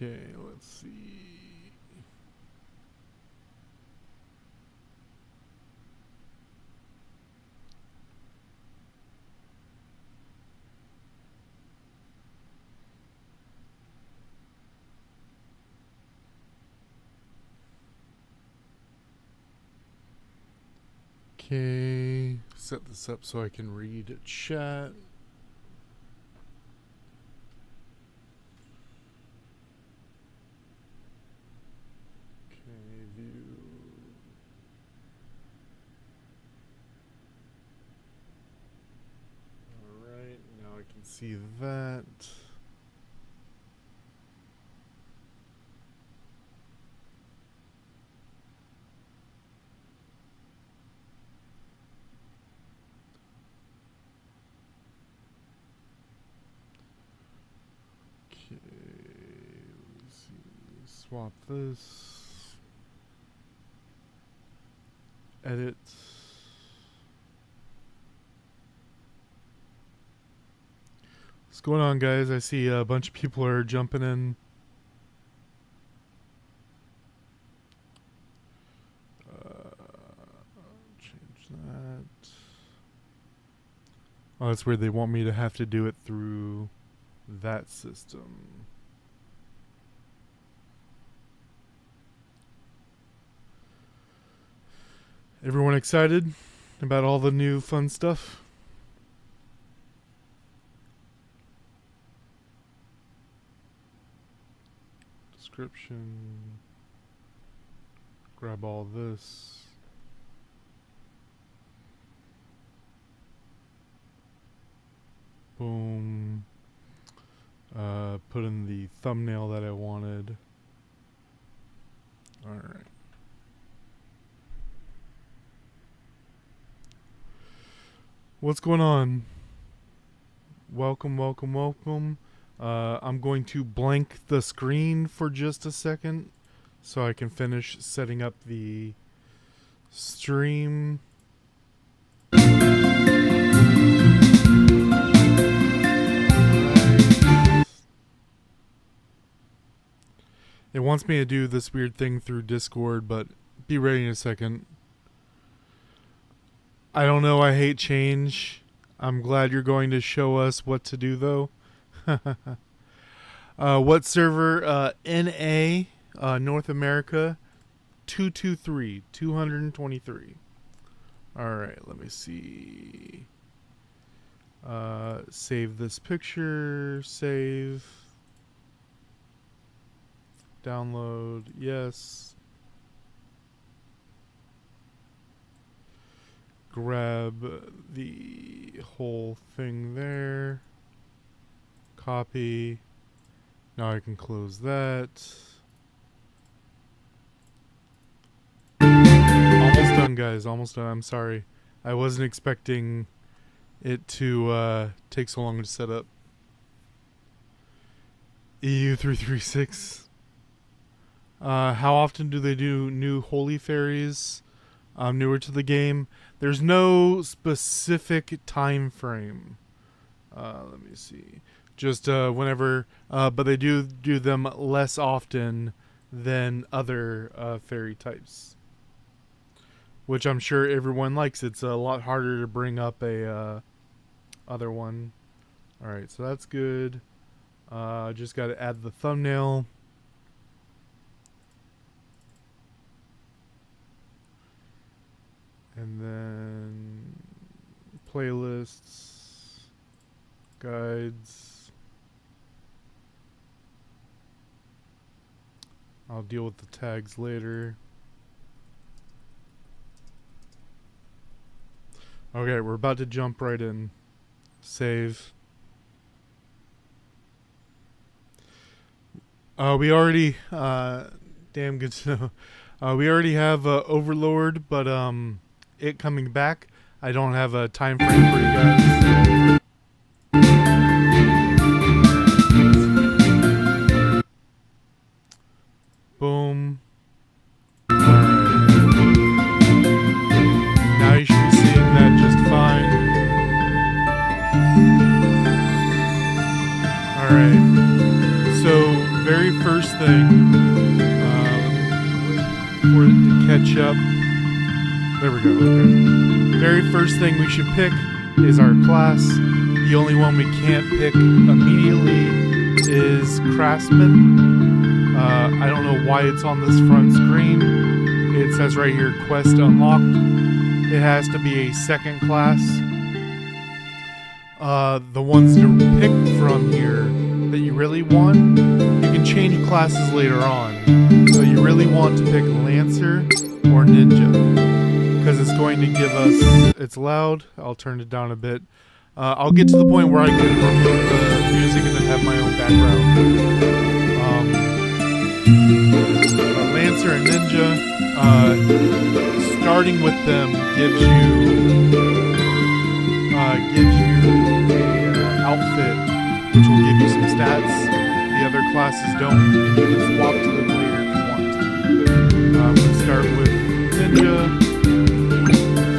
Okay, let's see. Okay, set this up so I can read chat. Okay, view. Alright, now I can see that. Okay, let me see. Swap this. Edit. What's going on, guys? I see a bunch of people are jumping in. Change that. Oh, that's weird. They want me to have to do it through that system. Everyone excited about all the new fun stuff? Description. Grab all this. Boom. Put in the thumbnail that I wanted. Alright. What's going on? Welcome, welcome, welcome. I'm going to blank the screen for just a second so I can finish setting up the stream. It wants me to do this weird thing through Discord, but be ready in a second. I don't know, I hate change. I'm glad you're going to show us what to do, though. What server? NA, North America, 223. Alright, let me see. Save this picture. Save. Download. Yes. Grab the whole thing there. Copy. Now I can close that. Almost done, guys. Almost done. I'm sorry. I wasn't expecting it to take so long to set up. EU336. How often do they do new Holy Fairies? Newer to the game. There's no specific time frame. Let me see. Just whenever, but they do them less often than other fairy types, which I'm sure everyone likes. It's a lot harder to bring up a other one. All right, so that's good. Just got to add the thumbnail. And then playlists, guides. I'll deal with the tags later. Okay, we're about to jump right in. Save. We already, damn good to know. We already have Overlord, but it coming back. I don't have a time frame for you guys. Boom. Alright. Now you should be seeing that just fine. Alright. So, very first thing, for it to catch up. There we go. Okay. Very first thing we should pick is our class. The only one we can't pick immediately is Craftsman. I don't know why it's on this front screen. It says right here, quest unlocked. It has to be a second class. The ones to pick from here that you really want, you can change classes later on. So you really want to pick Lancer or Ninja, because it's going to give us, it's loud, I'll turn it down a bit. I'll get to the point where I can remove the music and then have my own background. Lancer and Ninja, starting with them gives you a outfit, which will give you some stats. The other classes don't, and you can swap to them later if you want to. I'm going to start with Ninja,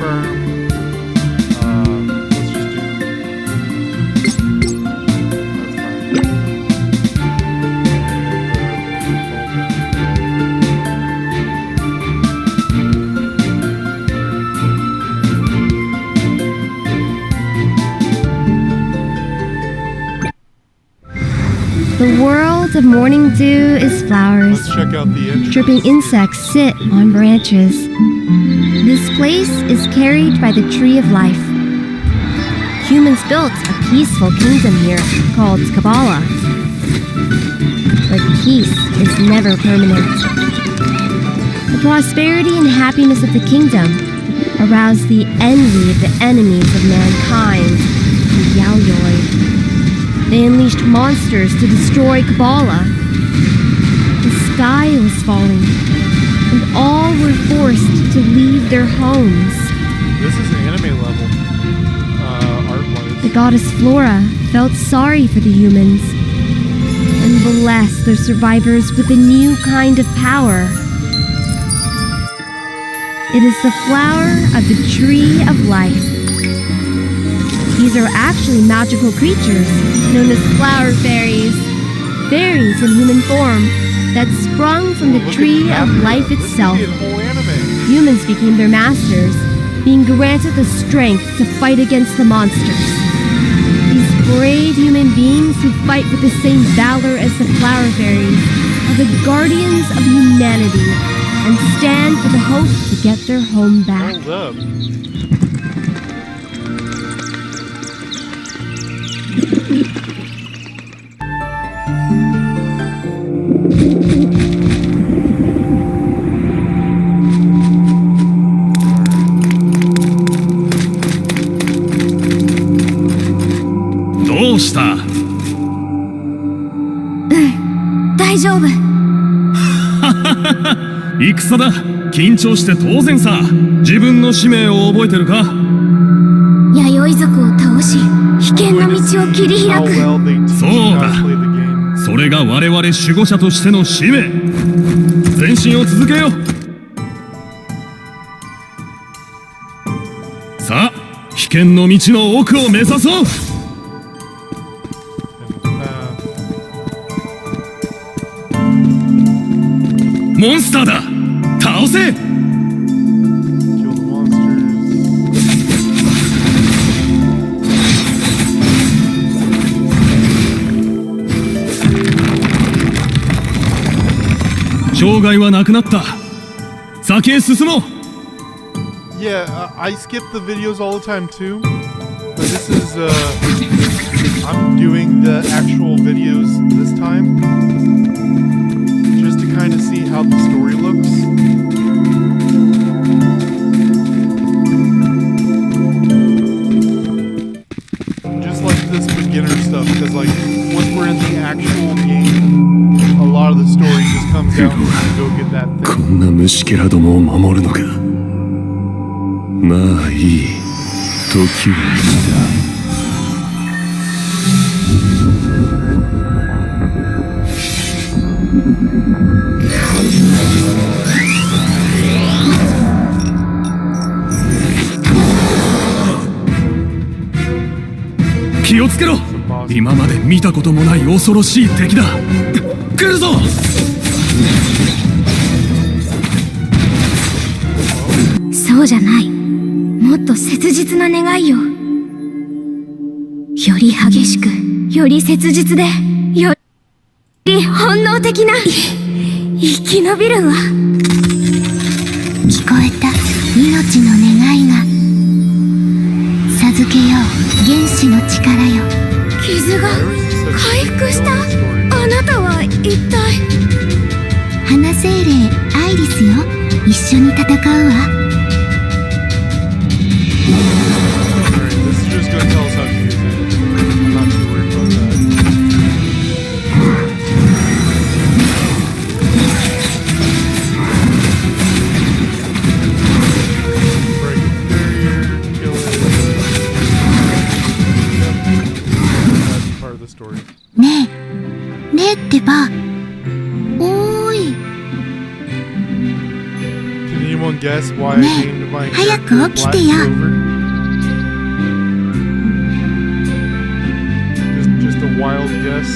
Firm. Let's just do. That's fine. The world of morning dew is flowers. Let's check out the entrance. Dripping insects sit on branches. This place is carried by the tree of life. Humans built a peaceful kingdom here called COLLAB. But peace is never permanent. The prosperity and happiness of the kingdom aroused the envy of the enemies of mankind, the Yaoyoi. They unleashed monsters to destroy COLLAB. The sky was falling, and all were forced to leave their homes. This is an anime level, art-wise. The goddess Flora felt sorry for the humans, and blessed their survivors with a new kind of power. It is the flower of the tree of life. These are actually magical creatures known as flower fairies. Fairies in human form that sprung from the tree of life itself. Humans became their masters, being granted the strength to fight against the monsters. These brave human beings who fight with the same valor as the flower fairies are the guardians of humanity and stand for the hope to get their home back. Hold up. How 戦だ。緊張して当然さ。自分の使命を覚えてるか？弥生族を倒し、危険な道を切り開く。そうだ。それが我々守護者としての使命。前進を続けよう。さあ、危険の道の奥を目指そう。モンスターだ。倒せ。障害はなくなった。先へ進もう。Yeah, I skip the videos all the time too. But this is I'm doing the actual videos this time, just to kind of see how the story looks. Just like this beginner stuff, because like once we're in the actual game, a lot of the story just comes down to go get that thing. こんな虫けらどもを守るのか。まあいい。時は来た。気をつけろ。awesome. 今まで見たこともない恐ろしい敵だ。来るぞ。そうじゃない。もっと切実な願いよ。より激しく、より切実で、より本能的な生き延びるわ。聞こえた命の願いが。授けよう原始の力よ。傷が回復した。あなたは一体。花精霊アイリスよ。一緒に戦うわ。This is just gonna tell us how to use it. I'm not too worried about that. Break the barrier, kill it. That's part of the story. ねえねえってば。おーい。 Can anyone guess why I Ne, named my 早く character 起き Black てよ。 Clover? Just a wild guess.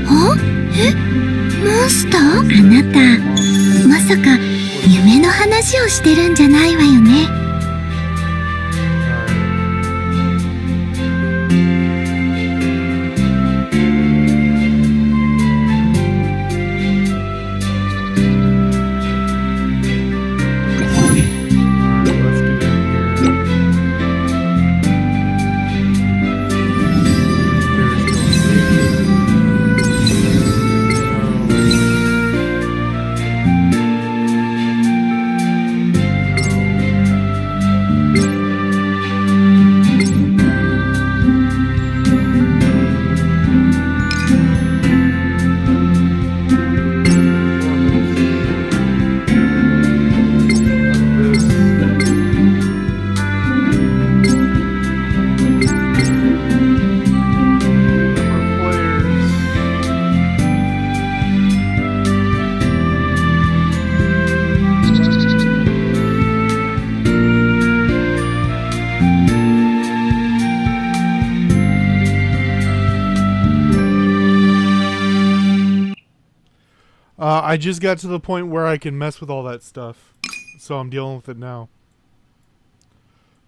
は？え？モンスター？あなた、まさか夢の話をしてるんじゃないわよね。I just got to the point where I can mess with all that stuff, so I'm dealing with it now.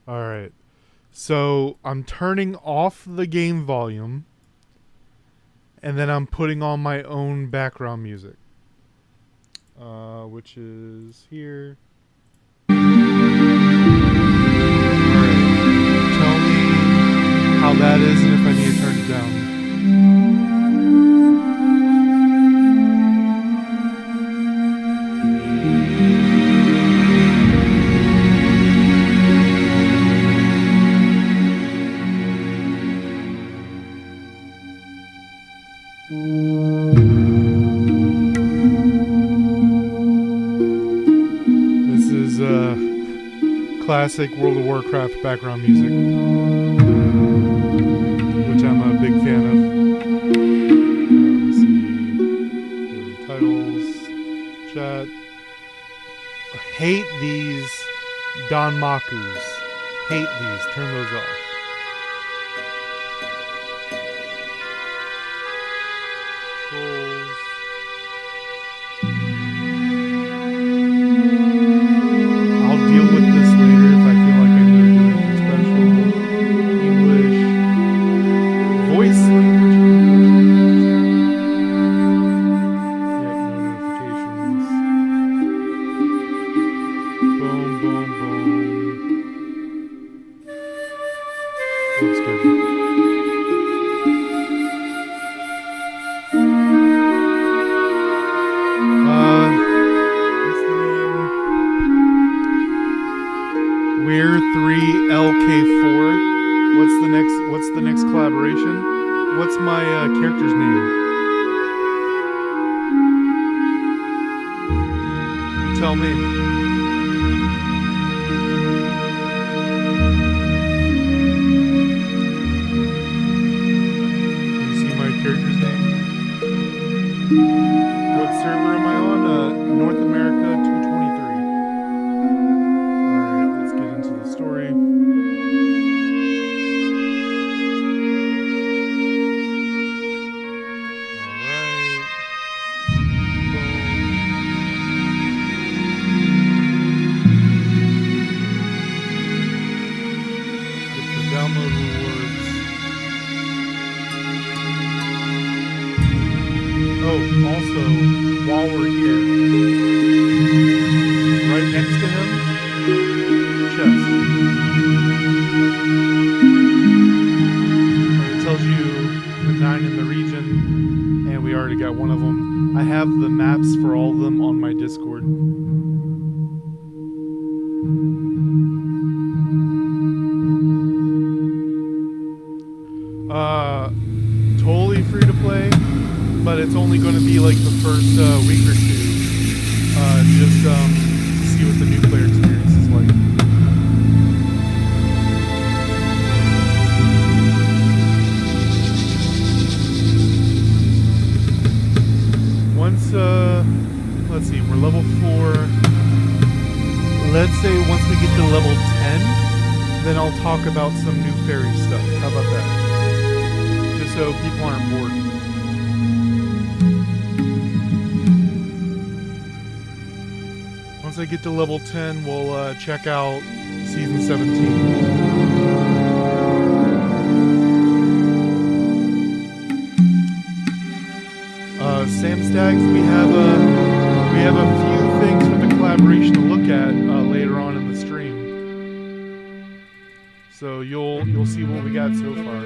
Alright, so I'm turning off the game volume, and then I'm putting on my own background music, which is here. Alright, tell me how that is and if I need to turn it down. This is classic World of Warcraft background music, which I'm a big fan of. Let's see. Titles, chat. I hate these Danmakus. Hate these. Turn those off. Controls. I'll deal with this later if I feel like I need to do anything special. English. Voice language. Yep, no notifications. Boom, boom, boom. Looks good. We're 3LK4. What's the next collaboration? What's my character's name? Tell me. Can you see my character's name? What server am I on? North America 223. Alright, let's get into the story. also, while we're here, right next to him, chest. And it tells you the 9 in the region, and we already got one of them. I have the maps for all of them on my Discord. Totally free to play, but it's only going to be like the first week or two. Just to see what the new player experience is like. Once, let's see, we're level 4. Let's say once we get to level 10, then I'll talk about some new fairy stuff. How about that? Just so people aren't bored. Once I get to level 10, we'll check out Season 17. Sam Staggs, we have a few things for the collaboration to look at later on in the stream. So you'll see what we got so far.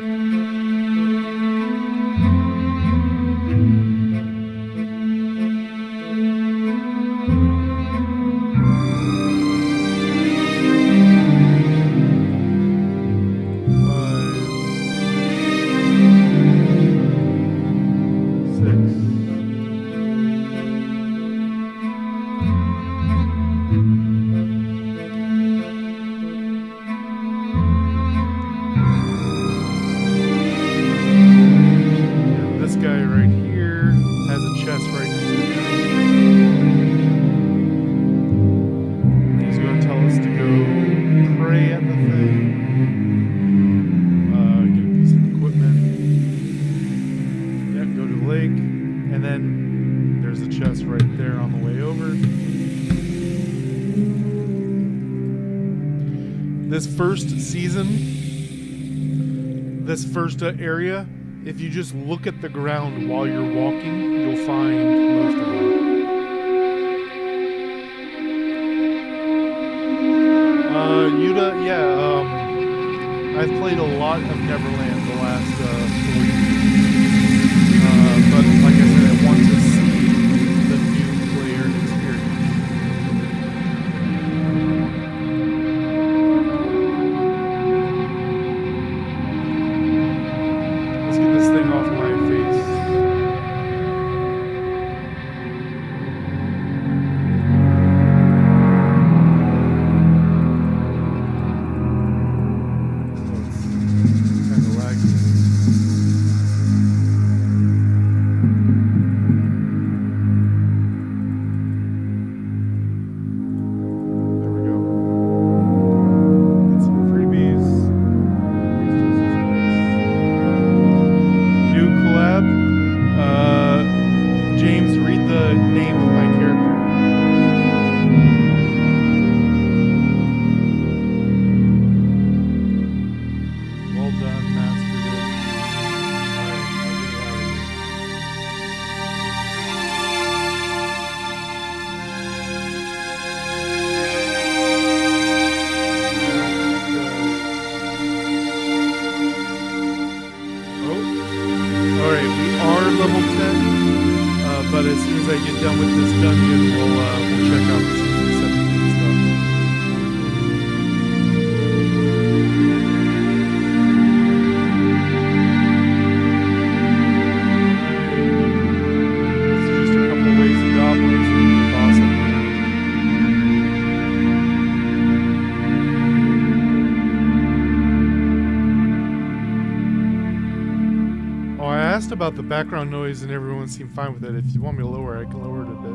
This first area, if you just look at the ground while you're walking, you'll find most of them. Yuta, yeah, I've played a lot of Neverland the last 4 years. But like I said, I want to see the new player experience. About the background noise, and everyone seemed fine with it. If you want me to lower it, I can lower it a bit.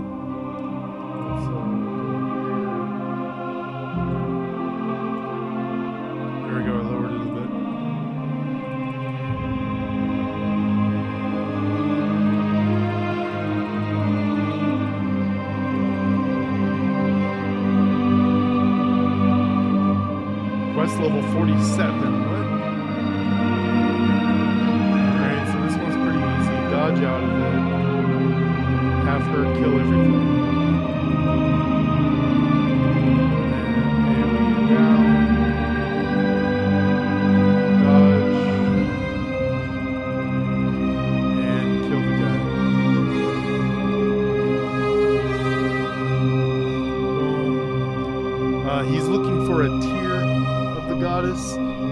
There we go, I lowered it a bit. Quest level 47. Dodge out of it. have her kill everything. And AoE down. Dodge. And kill the guy. Boom. He's looking for a tear of the goddess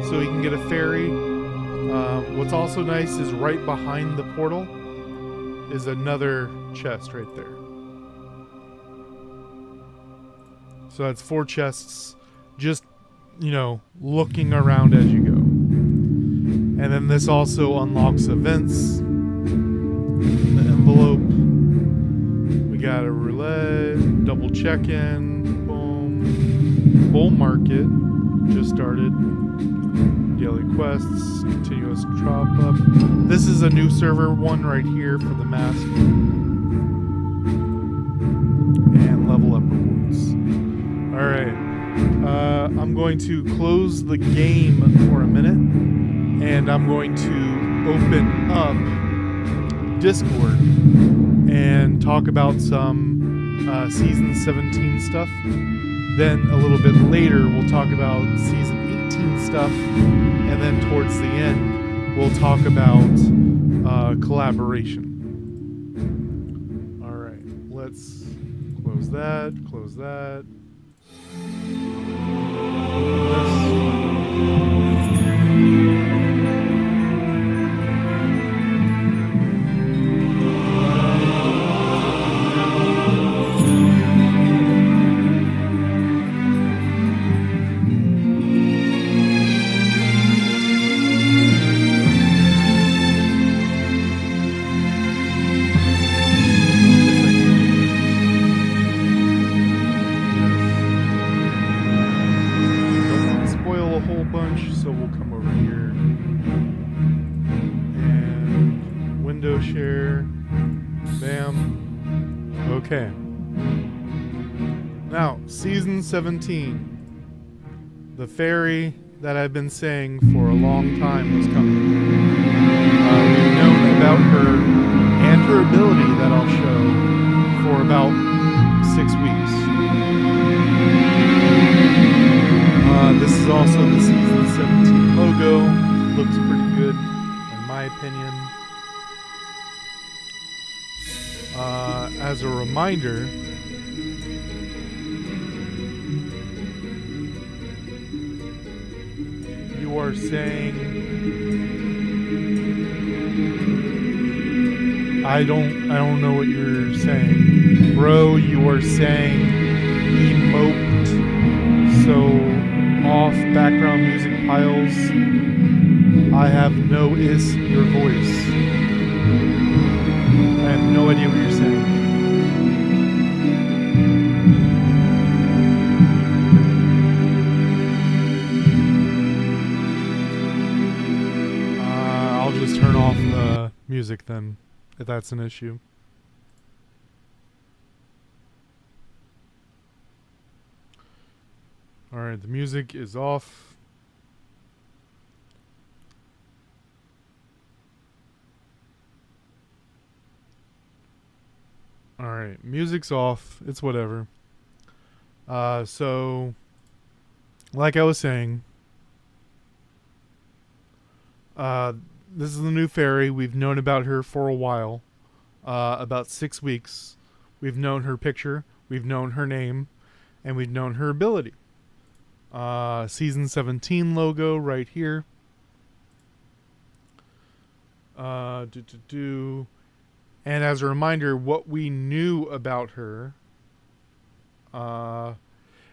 so he can get a fairy. What's also nice is right behind the portal is another chest right there. So that's 4 chests just, looking around as you go. And then this also unlocks events. The envelope. We got a roulette, double check-in, boom. Bull market just started. Daily quests, continuous chop up. This is a new server one right here for the mask. And level up rewards. Alright. I'm going to close the game for a minute. And I'm going to open up Discord and talk about some Season 17 stuff. Then a little bit later, we'll talk about Season 18 stuff. And then towards the end, we'll talk about collaboration. Alright, let's close that, close that. Okay. Now, Season 17. The fairy that I've been saying for a long time was coming. We've known about her and her ability that I'll show for about 6 weeks. This is also the Season 17 logo. Looks pretty good, in my opinion. As a reminder, you are saying I don't know what you're saying. Bro, you are saying emote so off background music piles. I have no your voice. I have no idea what you're saying. I'll just turn off the music then, if that's an issue. Alright, the music is off. Alright, music's off. It's whatever. So, like I was saying, this is the new fairy. We've known about her for a while. About 6 weeks. We've known her picture. We've known her name. And we've known her ability. Season 17 logo right here. And as a reminder, what we knew about her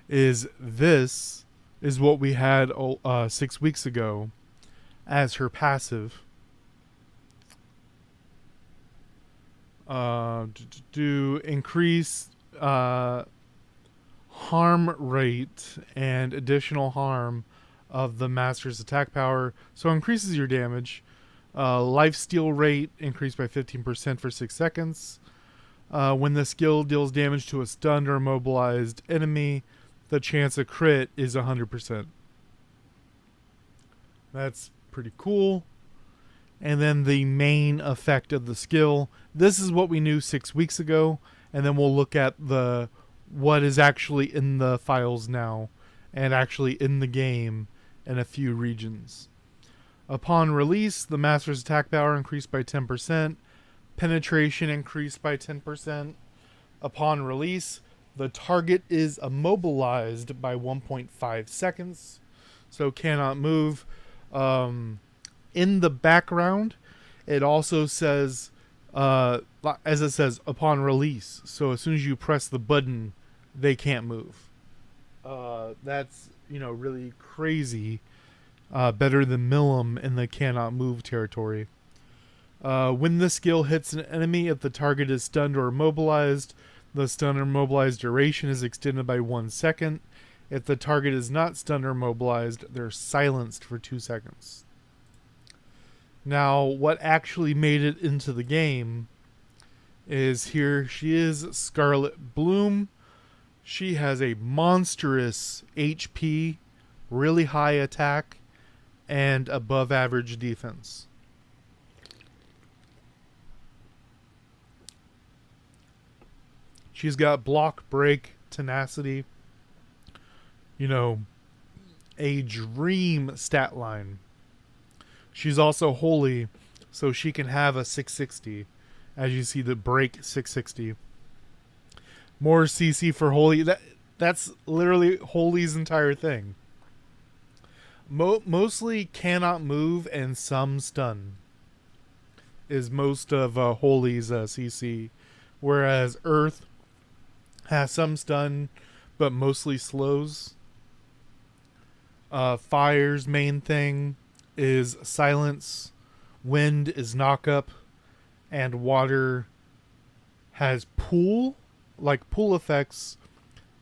is this is what we had 6 weeks ago as her passive. To increase harm rate and additional harm of the master's attack power. So it increases your damage. Life steal rate increased by 15% for 6 seconds. When the skill deals damage to a stunned or immobilized enemy, the chance of crit is 100%. That's pretty cool. and then the main effect of the skill. This is what we knew 6 weeks ago, and then we'll look at what is actually in the files now and actually in the game in a few regions. Upon release, the master's attack power increased by 10%, penetration increased by 10%. Upon release, the target is immobilized by 1.5 seconds, so cannot move. In the background, it also says, as it says, upon release. So as soon as you press the button, they can't move. That's, really crazy. Better than Milim in the cannot move territory. When the skill hits an enemy, if the target is stunned or immobilized, the stun or immobilized duration is extended by 1 second. If the target is not stunned or immobilized, they're silenced for 2 seconds. Now, what actually made it into the game is here she is, Scarlet Bloom. She has a monstrous HP, really high attack, and above average defense. She's got block, break, tenacity. A dream stat line. She's also holy, so she can have a 660. As you see, the break 660. More CC for holy. That's literally holy's entire thing. Mostly cannot move and some stun is most of holy's CC, whereas Earth has some stun, but mostly slows. Fire's main thing is silence. Wind is knock up. And water has pool effects,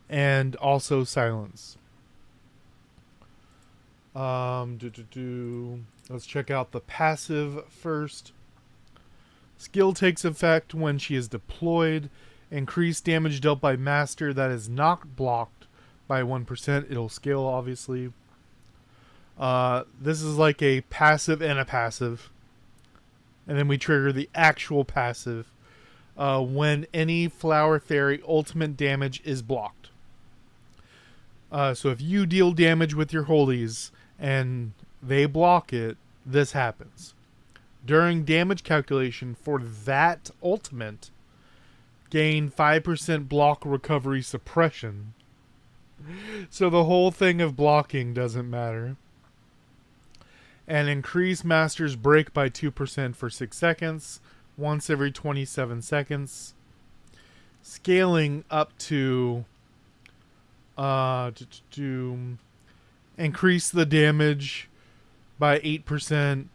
and also silence. Let's check out the passive first. Skill takes effect when she is deployed. Increased damage dealt by master that is not blocked by 1%. It'll scale, obviously. This is like a passive and a passive. And then we trigger the actual passive when any flower fairy ultimate damage is blocked. So if you deal damage with your holies and they block it, this happens. During damage calculation for that ultimate, gain 5% block recovery suppression. So the whole thing of blocking doesn't matter. And increase master's break by 2% for 6 seconds, once every 27 seconds. Scaling up to increase the damage by 8%,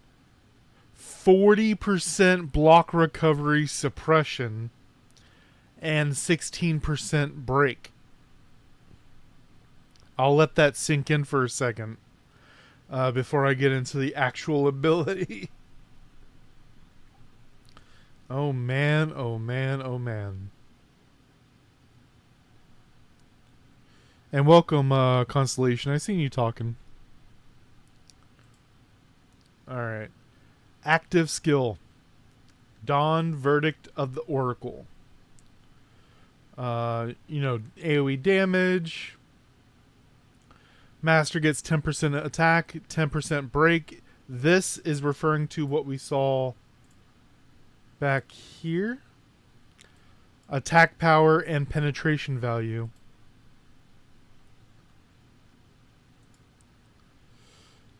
40% block recovery suppression, and 16% break. I'll let that sink in for a second before I get into the actual ability. Oh man, oh man, oh man. And welcome, Constellation. I seen you talking. Alright. Active skill. Dawn Verdict of the Oracle. AoE damage. Master gets 10% attack, 10% break. This is referring to what we saw back here. Attack power and penetration value.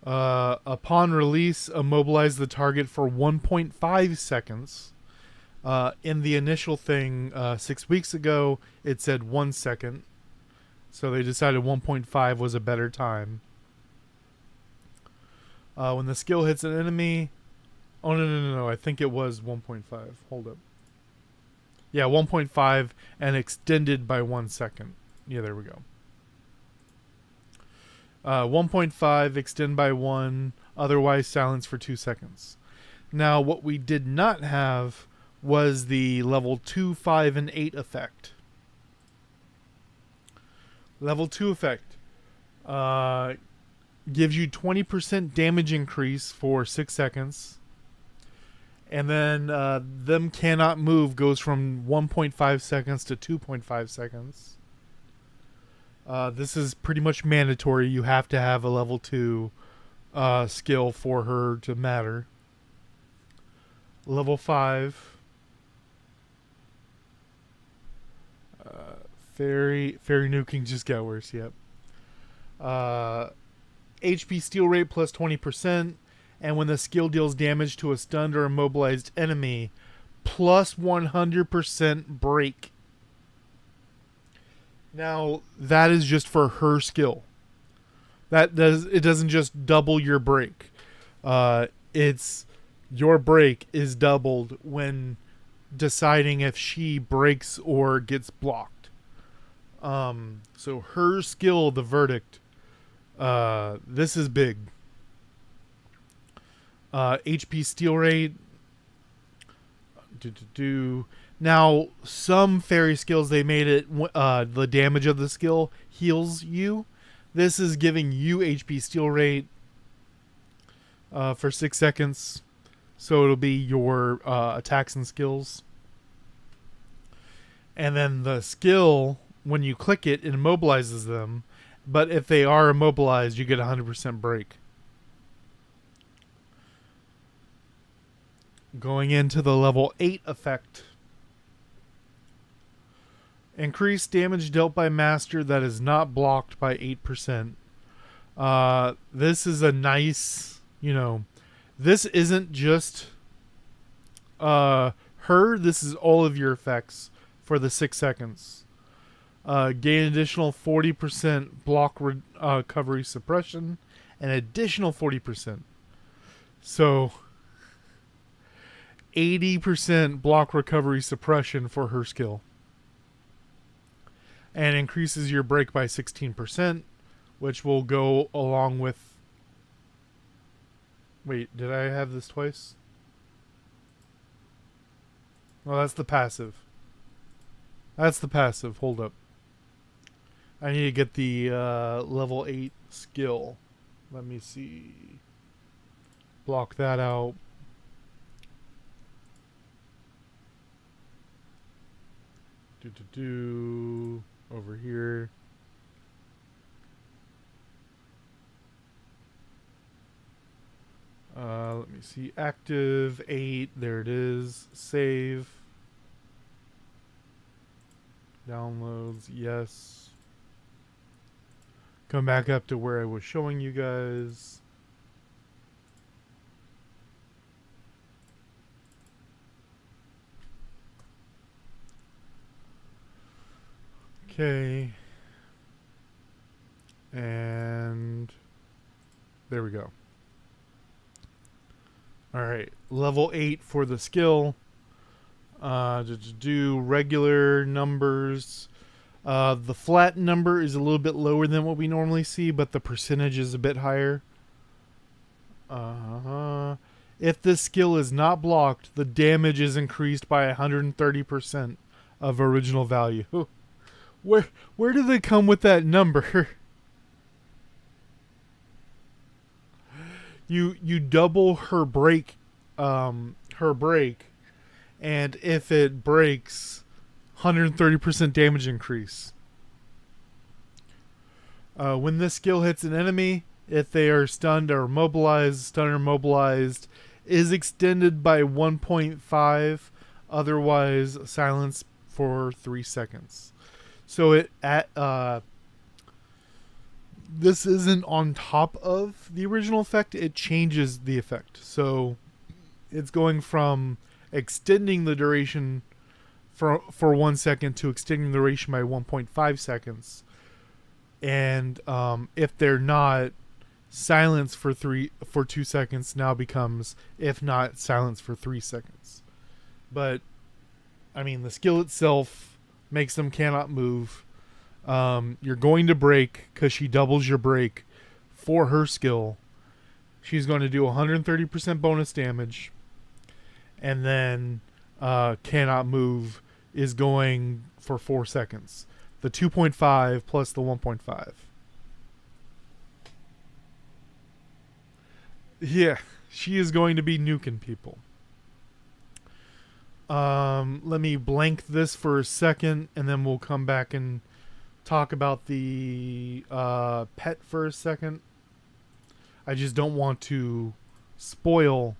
Upon release, immobilize the target for 1.5 seconds. In the initial thing 6 weeks ago, it said 1 second. So they decided 1.5 was a better time. When the skill hits an enemy... Oh, no. I think it was 1.5. Hold up. Yeah, 1.5 and extended by 1 second. Yeah, there we go. 1.5, extend by 1, otherwise silence for 2 seconds. Now, what we did not have was the level 2, 5, and 8 effect. Level 2 effect gives you 20% damage increase for 6 seconds. And then them cannot move goes from 1.5 seconds to 2.5 seconds. This is pretty much mandatory. You have to have a level 2 skill for her to matter. Level 5. Fairy nuking just got worse, yep. HP steal rate plus 20%. And when the skill deals damage to a stunned or immobilized enemy, plus 100% break. Now, that is just for her skill. It doesn't just double your break. It's your break is doubled when deciding if she breaks or gets blocked. So her skill, the verdict, this is big. HP steal rate. Now, some fairy skills, they made it the damage of the skill heals you. This is giving you HP steal rate for 6 seconds. So it'll be your attacks and skills. And then the skill, when you click it, it immobilizes them. But if they are immobilized, you get 100% break. Going into the level 8 effect. Increase damage dealt by master that is not blocked by 8%. This is a nice, this isn't just her. This is all of your effects for the 6 seconds. Gain additional 40% block recovery suppression, and additional 40%. So 80% block recovery suppression for her skill. And increases your break by 16%, which will go along with... Wait, did I have this twice? Oh, that's the passive. That's the passive. Hold up. I need to get the level 8 skill. Let me see. Block that out. Over here. Let me see. Active 8. There it is. Save. Downloads. Yes. Come back up to where I was showing you guys. Okay. And there we go. Alright. Level 8 for the skill. To do regular numbers. The flat number is a little bit lower than what we normally see, but the percentage is a bit higher. If this skill is not blocked, the damage is increased by 130% of original value. Where do they come with that number? You double her break, and if it breaks, 130% damage increase. When this skill hits an enemy, if they are stunned or mobilized, is extended by 1.5. Otherwise, silence for 3 seconds. So this isn't on top of the original effect. It changes the effect. So it's going from extending the duration for 1 second to extending the duration by 1.5 seconds. And if they're not, silence for 2 seconds now becomes, if not, silence for 3 seconds. But I mean, the skill itself makes them cannot move. You're going to break because she doubles your break for her skill. She's going to do 130% bonus damage. And then cannot move is going for 4 seconds. The 2.5 plus the 1.5. Yeah, she is going to be nuking people. Let me blank this for a second, and then we'll come back and talk about the pet for a second. I just don't want to spoil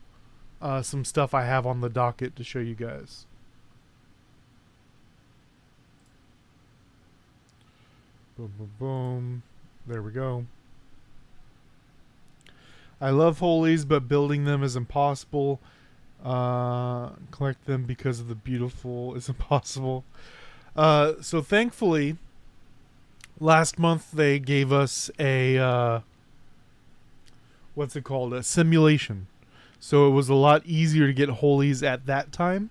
some stuff I have on the docket to show you guys. Boom, boom, boom. There we go. I love holies, but building them is impossible. Collect them because of the beautiful is impossible. So thankfully, last month they gave us a what's it called? A simulation. So it was a lot easier to get holies at that time.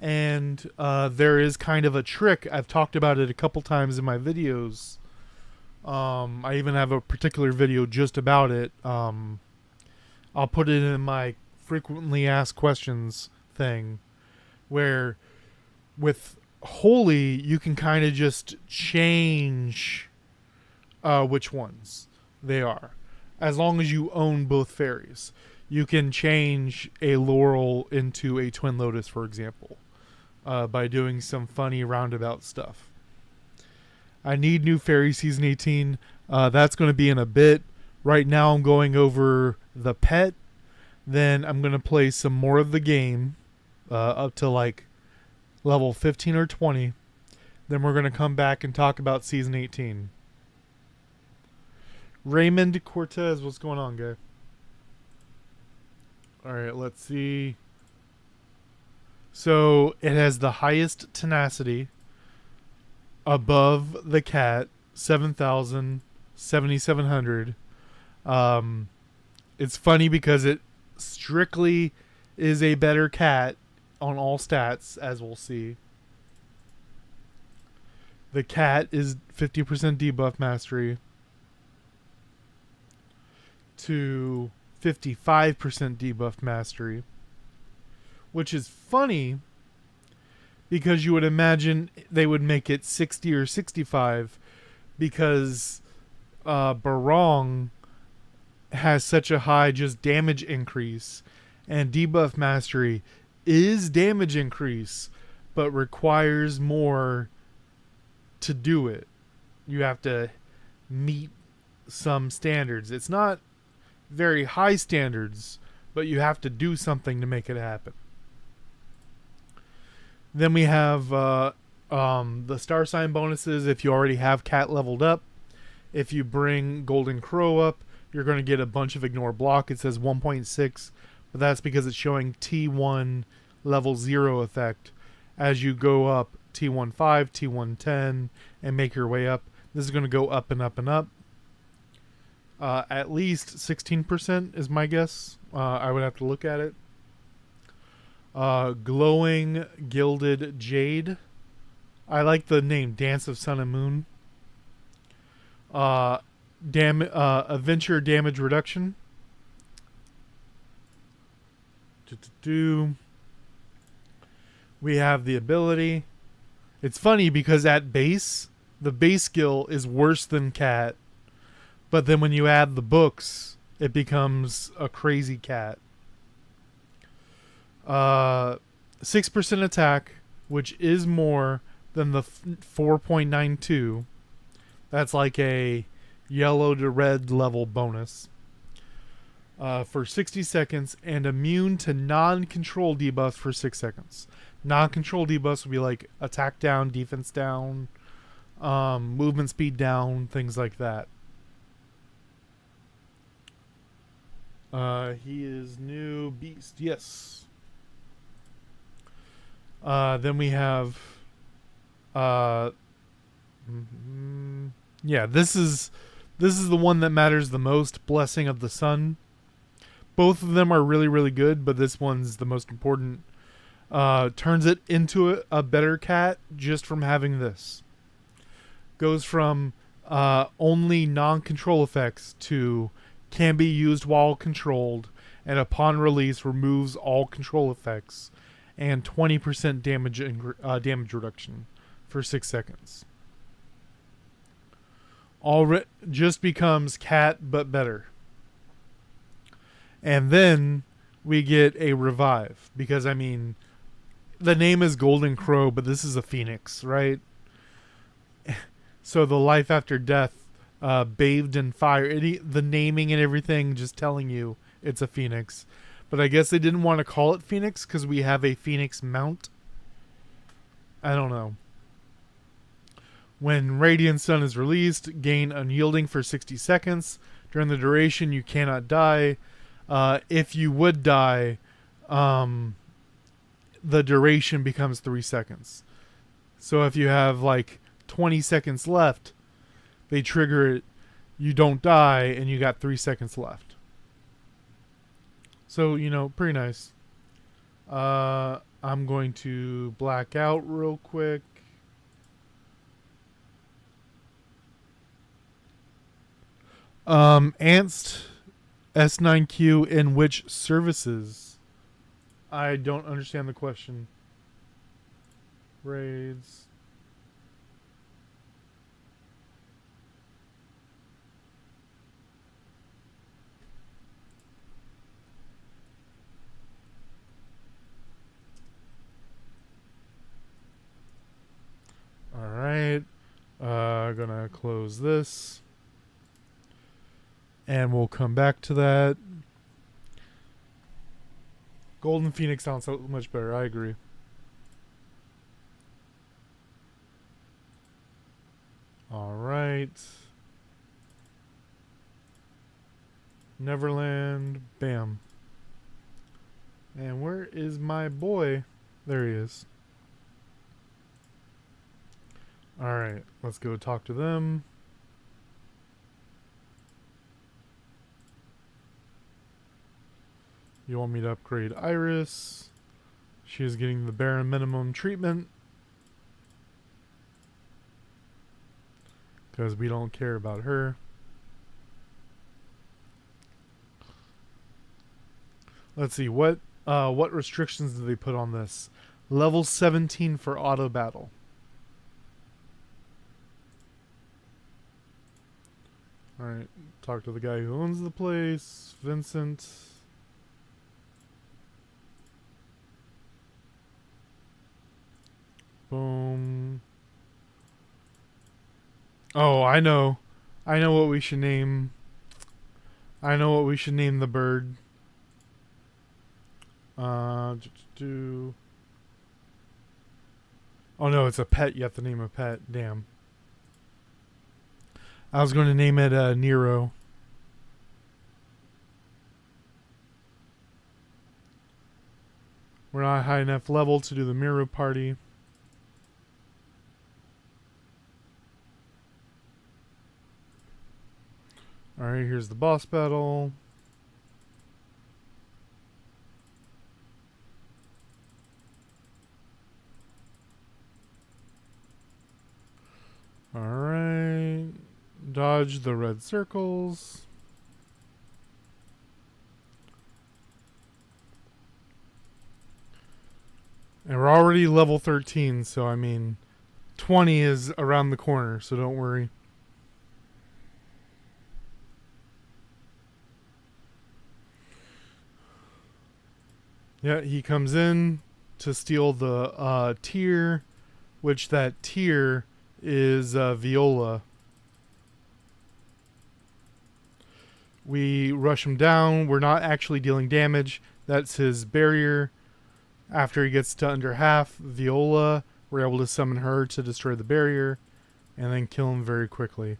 And there is kind of a trick. I've talked about it a couple times in my videos. I even have a particular video just about it. I'll put it in my frequently asked questions thing, where with holy you can kind of just change which ones they are, as long as you own both fairies. You can change a laurel into a twin lotus, for example, by doing some funny roundabout stuff. I need new fairy season 18. That's going to be in a bit. Right now I'm going over the pet. Then I'm going to play some more of the game up to like level 15 or 20. Then we're going to come back and talk about season 18. Raymond Cortez, what's going on, guy? Alright, let's see. So it has the highest tenacity above the cat, 7,000, 7,700. It's funny because it strictly is a better cat on all stats, as we'll see. The cat is 50% debuff mastery to 55% debuff mastery, which is funny because you would imagine they would make it 60 or 65 because Barong has such a high just damage increase, and debuff mastery is damage increase but requires more to do it. You have to meet some standards. It's not very high standards, but you have to do something to make it happen. Then we have the star sign bonuses if you already have cat leveled up. If you bring Golden Crow up, you're going to get a bunch of ignore block. It says 1.6, but that's because it's showing T1 level 0 effect. As you go up T1.5, T1.10, and make your way up, this is going to go up and up and up. At least 16% is my guess. I would have to look at it. Glowing Gilded Jade. I like the name Dance of Sun and Moon. Adventure damage reduction. We have the ability. It's funny because at base, the base skill is worse than cat. But then when you add the books, it becomes a crazy cat. 6% attack, which is more than the 4.92. That's like a yellow to red level bonus. For 60 seconds, and immune to non-control debuffs for 6 seconds. Non-control debuffs would be like attack down, defense down, movement speed down, things like that. He is new beast, yes. Then we have, yeah, this is the one that matters the most. Blessing of the Sun. Both of them are really, really good, but this one's the most important. Turns it into a better cat just from having this. Goes from only non-control effects to can be used while controlled, and upon release removes all control effects, and 20% damage reduction for 6 seconds. Just becomes cat but better. And then we get a revive, because I mean the name is Golden Crow, but this is a phoenix, right? So the life after death, bathed in fire. The naming and everything just telling you it's a phoenix. But I guess they didn't want to call it Phoenix because we have a Phoenix mount. I don't know. When Radiant Sun is released, gain Unyielding for 60 seconds. During the duration, you cannot die. If you would die, the duration becomes 3 seconds. So if you have like 20 seconds left, they trigger it, you don't die, and you got 3 seconds left. So, you know, pretty nice. I'm going to black out real quick. Anst S9Q in which services? I don't understand the question. Raids. Alright. Gonna close this. And we'll come back to that. Golden Phoenix sounds so much better. I agree. Alright. Neverland. Bam. And where is my boy? There he is. Alright, let's go talk to them. You want me to upgrade Iris? She is getting the bare minimum treatment. Because we don't care about her. Let's see, what restrictions do they put on this? Level 17 for auto battle. Alright, talk to the guy who owns the place, Vincent. Boom. Oh, I know. I know what we should name. I know what we should name the bird. Oh no, it's a pet. You have to name a pet. Damn. I was going to name it Nero. We're not high enough level to do the Miro party. Alright, here's the boss battle. Alright. Dodge the red circles. And we're already level 13, so I mean, 20 is around the corner, so don't worry. Yeah, he comes in to steal the tier, which that tier is Viola. We rush him down. We're not actually dealing damage. That's his barrier. After he gets to under half, Viola, we're able to summon her to destroy the barrier and then kill him very quickly.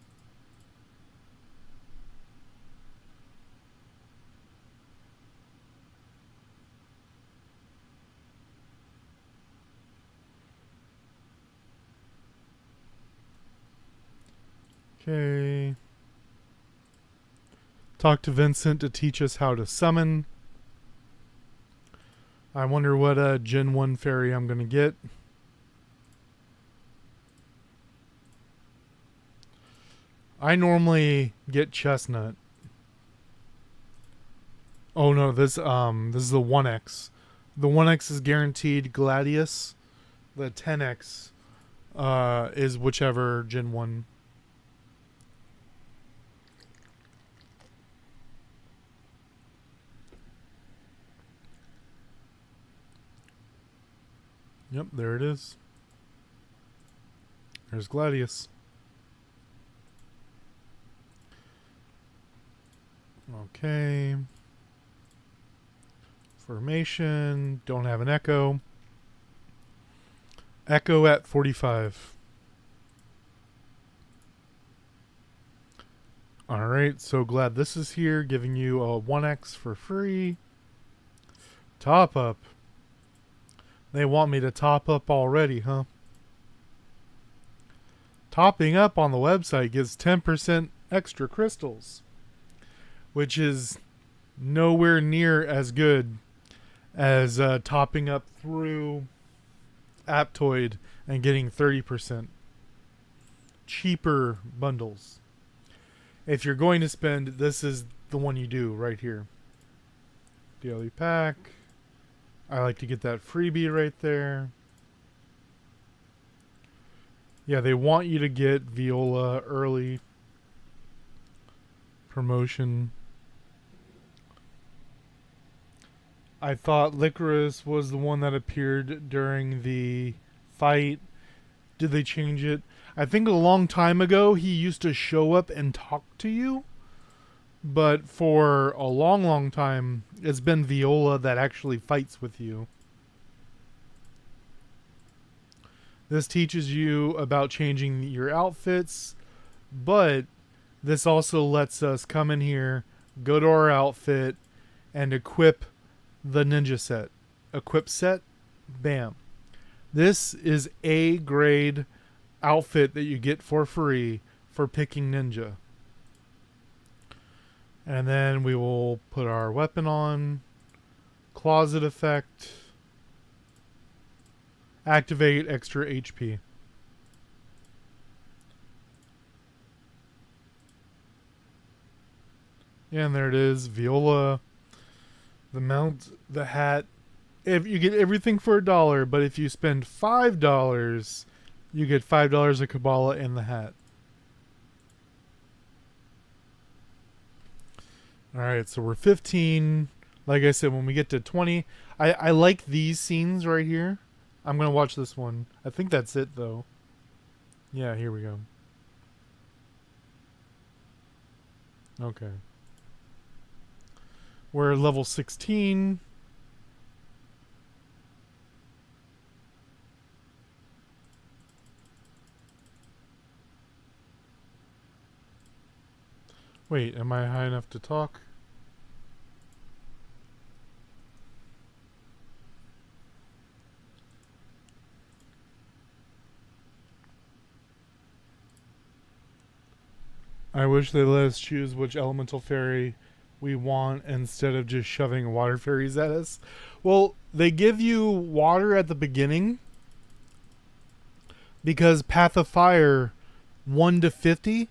Okay. Talk to Vincent to teach us how to summon. I wonder what Gen 1 fairy I'm going to get. I normally get Chestnut. Oh no, this is the 1X. The 1X is guaranteed Gladius. The 10X is whichever Gen 1. Yep, there it is. There's Gladius. Okay. Formation. Don't have an echo. Echo at 45. Alright, so glad this is here, giving you a 1x for free. Top up. They want me to top up already, huh? Topping up on the website gives 10% extra crystals, which is nowhere near as good as topping up through Aptoide and getting 30% cheaper bundles. If you're going to spend, this is the one you do right here. Daily pack. I like to get that freebie right there. Yeah, they want you to get Viola early. Promotion. I thought Licorice was the one that appeared during the fight. Did they change it? I think a long time ago he used to show up and talk to you. But for a long, long time, it's been Viola that actually fights with you. This teaches you about changing your outfits, but this also lets us come in here, go to our outfit, and equip the ninja set. Equip set, bam. This is A grade outfit that you get for free for picking ninja. And then we will put our weapon on. Closet effect. Activate extra HP. And there it is. Viola. The mount. The hat. If you get everything for $1, but if you spend $5, you get $5 of Kabbalah and the hat. Alright, so we're 15. Like I said, when we get to 20, I like these scenes right here. I'm going to watch this one. I think that's it, though. Yeah, here we go. Okay. We're level 16. Wait, am I high enough to talk? I wish they let us choose which elemental fairy we want instead of just shoving water fairies at us. Well, they give you water at the beginning because Path of Fire 1 to 50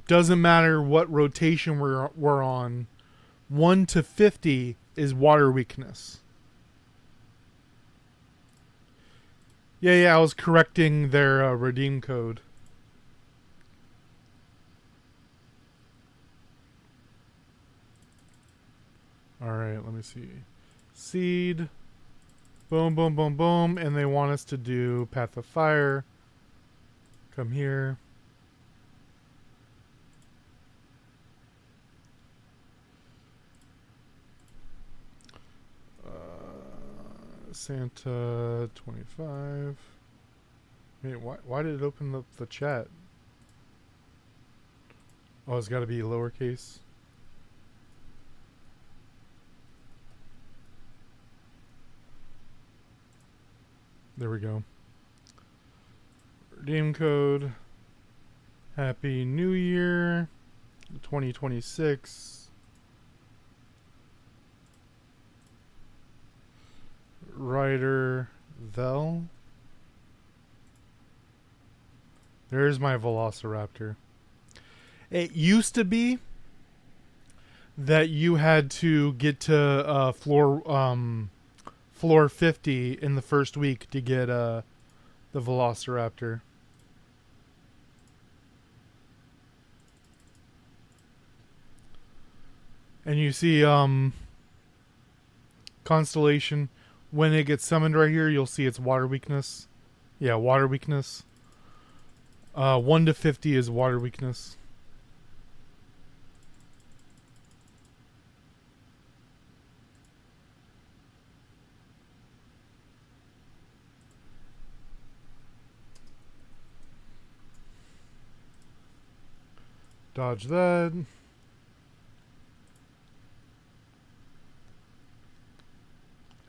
doesn't matter what rotation we're on. 1 to 50 is water weakness. Yeah, I was correcting their redeem code. Alright, let me see. Seed. Boom, boom, boom, boom. And they want us to do Path of Fire. Come here. Santa 25. Wait, why did it open up the chat? Oh, it's got to be lowercase. There we go. Redeem code. Happy New Year 2026. Rider Vel. There's my Velociraptor. It used to be that you had to get to floor 50 in the first week to get the Velociraptor. And you see Constellation when it gets summoned right here, you'll see it's water weakness. Yeah, water weakness. 1 to 50 is water weakness. Dodge that.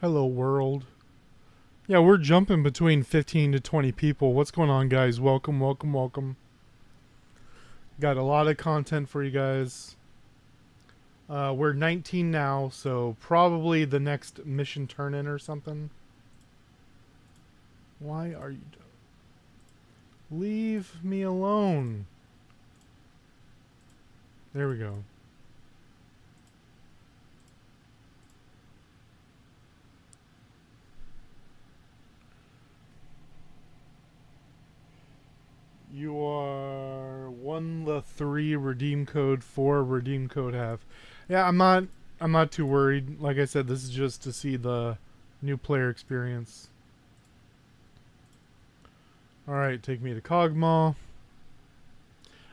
Hello, world. Yeah, we're jumping between 15 to 20 people. What's going on, guys? Welcome, welcome, welcome. Got a lot of content for you guys. We're 19 now, so probably the next mission turn-in or something. Why are you... Leave me alone. There we go. You are 1 the 3 redeem code 4 redeem code have. Yeah, I'm not too worried. Like I said, this is just to see the new player experience. All right, take me to Kog'Maw.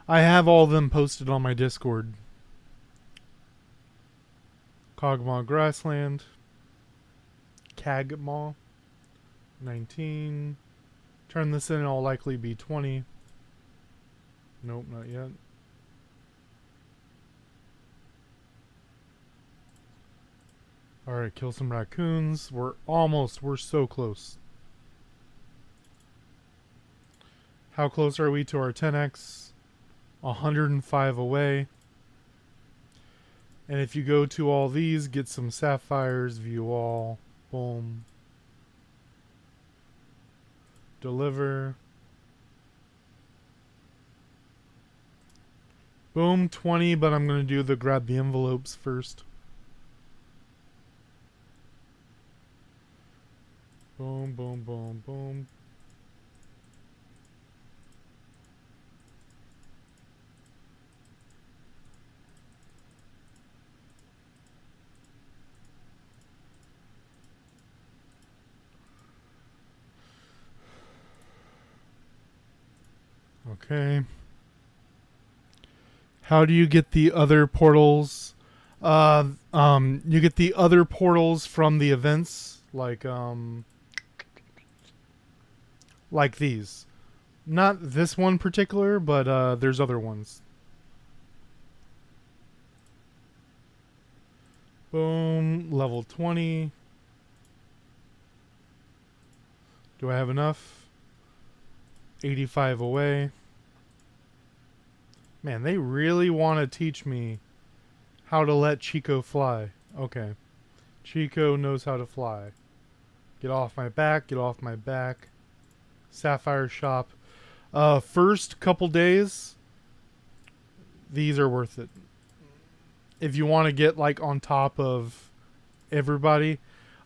I have all of them posted on my Discord. Kog'Maw Grassland. Kag'Maw. 19. Turn this in, it'll likely be 20. Nope, not yet. Alright, kill some raccoons. We're so close. How close are we to our 10x? 105 away. And if you go to all these, get some sapphires, view all, boom. Deliver. Boom, 20, but I'm going to do grab the envelopes first. Boom, boom, boom, boom. Okay. How do you get the other portals? You get the other portals from the events, like these. Not this one particular, but there's other ones. Boom, level 20. Do I have enough? 85 away. Man, they really want to teach me how to let Chico fly. Okay. Chico knows how to fly. Get off my back, get off my back. Sapphire shop. First couple days, these are worth it. If you want to get like on top of everybody.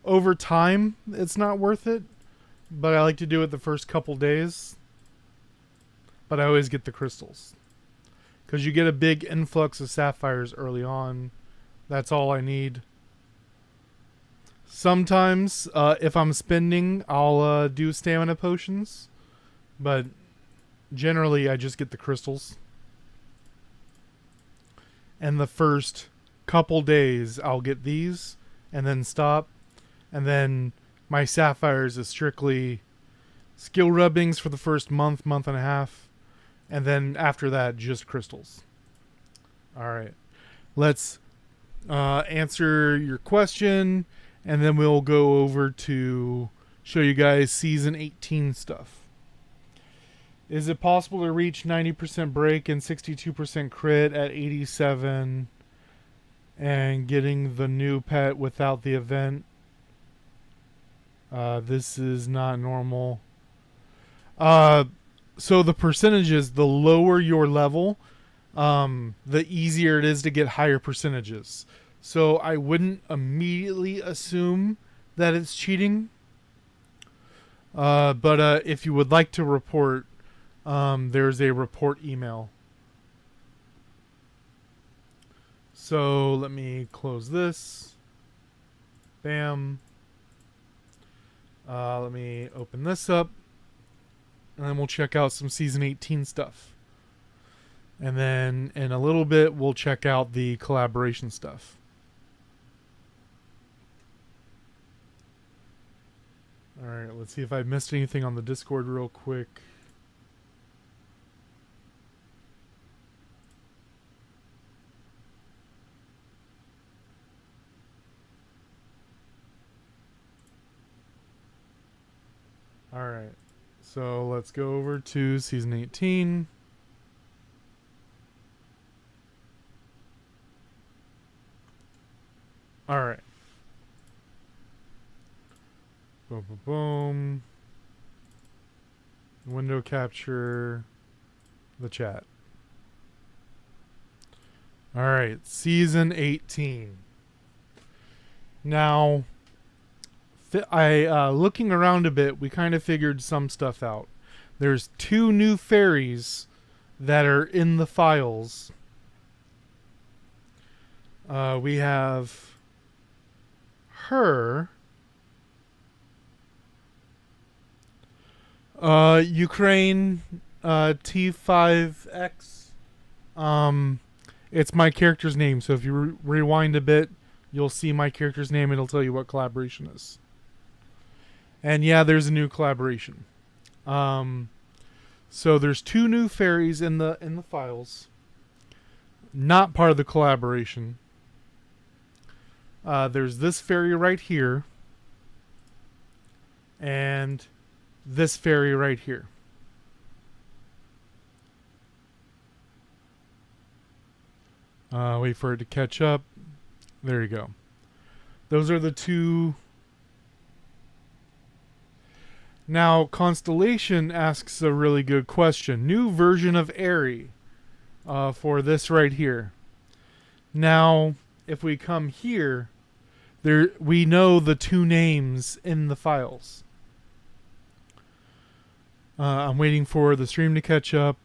Over time, it's not worth it. But I like to do it the first couple days. But I always get the crystals. Because you get a big influx of sapphires early on. That's all I need. Sometimes, if I'm spending, I'll do stamina potions. But generally, I just get the crystals. And the first couple days, I'll get these. And then stop. And then my sapphires is strictly skill rubbings for the first month, month and a half. And then after that, just crystals. Alright. Let's answer your question. And then we'll go over to show you guys Season 18 stuff. Is it possible to reach 90% break and 62% crit at 87 and getting the new pet without the event? This is not normal. So the percentages, the lower your level, the easier it is to get higher percentages. So I wouldn't immediately assume that it's cheating. But if you would like to report, there's a report email. So let me close this. Bam. Let me open this up, and then we'll check out some Season 18 stuff. And then in a little bit, we'll check out the collaboration stuff. Alright, let's see if I missed anything on the Discord real quick. Alright, so let's go over to Season 18. Alright. Boom, boom, boom. Window capture. The chat. Alright, Season 18. Now, looking around a bit, we kind of figured some stuff out. There's 2 new fairies that are in the files. We have her. Ukraine T5X. It's my character's name, so if you rewind a bit, you'll see my character's name. It'll tell you what collaboration is. And yeah, there's a new collaboration. So there's 2 new fairies in the files. Not part of the collaboration. There's this fairy right here. And this fairy right here. Wait for it to catch up. There you go. Those are the 2. Now, Constellation asks a really good question. New version of Airy for this right here. Now, if we come here, we know the 2 names in the files. I'm waiting for the stream to catch up.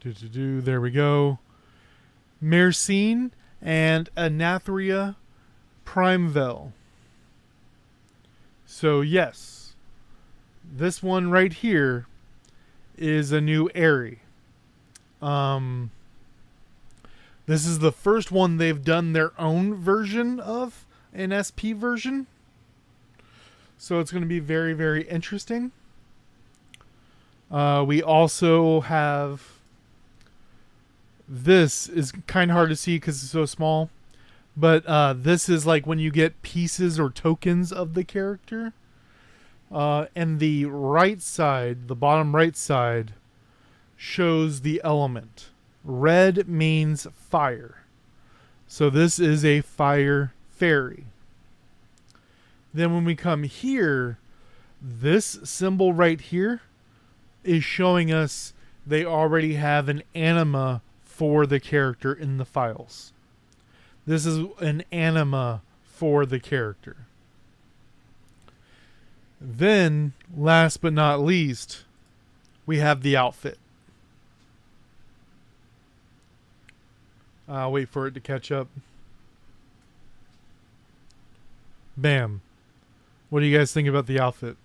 There we go. Mercine and Anathria Primevel. So yes, this one right here is a new Airy. This is the first one they've done their own version of, an SP version. So it's going to be very, very interesting. We also have... This is kind of hard to see because it's so small. But this is like when you get pieces or tokens of the character. And the right side, the bottom right side, shows the element. Red means fire. So this is a fire fairy. Then when we come here, this symbol right here is showing us they already have an anima for the character in the files. This is an anima for the character. Then, last but not least, we have the outfit. I'll wait for it to catch up. Bam. What do you guys think about the outfit?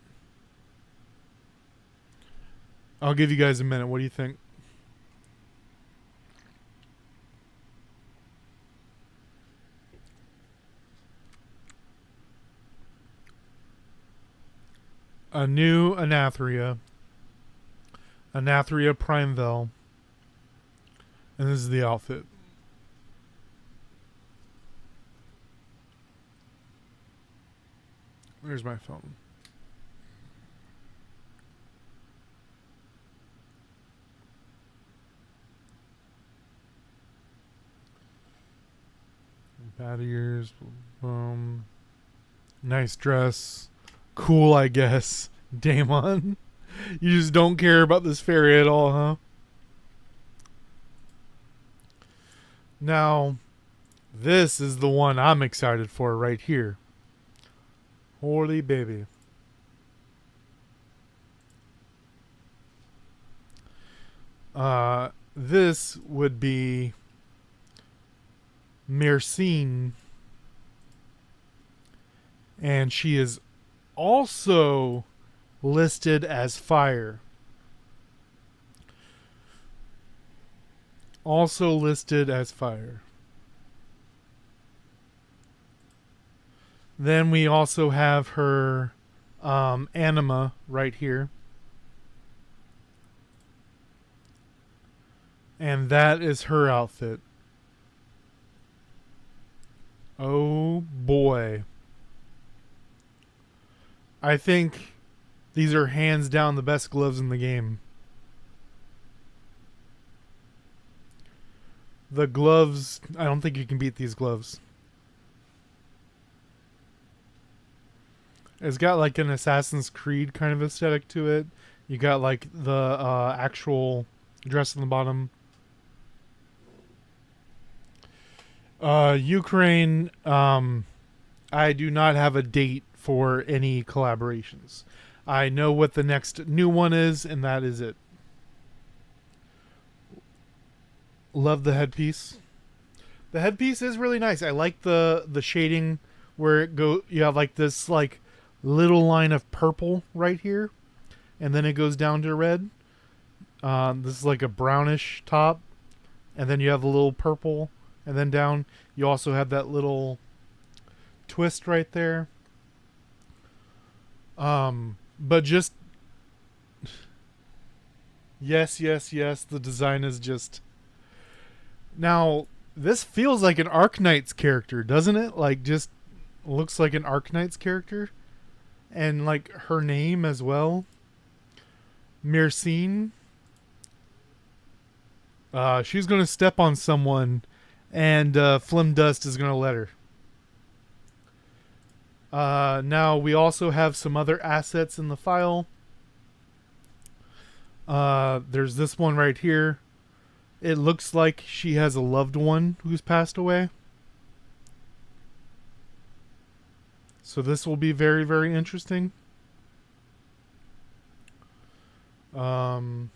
I'll give you guys a minute. What do you think? A new Anathria. Anathria Primevel. And this is the outfit. Where's my phone? Bad ears. Boom. Nice dress. Cool, I guess. Damon. You just don't care about this fairy at all, huh? Now, this is the one I'm excited for right here. Holy baby. This would be Mercine And she is also listed as fire. Also listed as fire. Then we also have her anima right here. And that is her outfit. Oh boy. I think these are hands down the best gloves in the game. The gloves, I don't think you can beat these gloves. It's got like an Assassin's Creed kind of aesthetic to it. You got like the actual dress on the bottom. Ukraine, I do not have a date for any collaborations. I know what the next new one is, and that is it. Love the headpiece. The headpiece is really nice. I like the shading where it go. You have like this like little line of purple right here, and then it goes down to red. This is like a brownish top, and then you have a little purple, and then down. You also have that little twist right there. But just yes. The design is just. Now, this feels like an Arknight's character, doesn't it? Like, just looks like an Arknight's character. And, like, her name as well. Myrcene. She's going to step on someone, and Flimdust is going to let her. Now, we also have some other assets in the file. There's this one right here. It looks like she has a loved one who's passed away. So this will be very, very interesting. Kind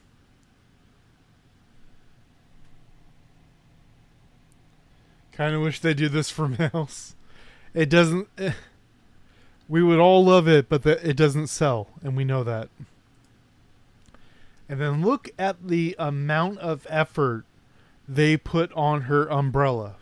of wish they do this for males. It doesn't... we would all love it, but it doesn't sell, and we know that. And then look at the amount of effort they put on her umbrella.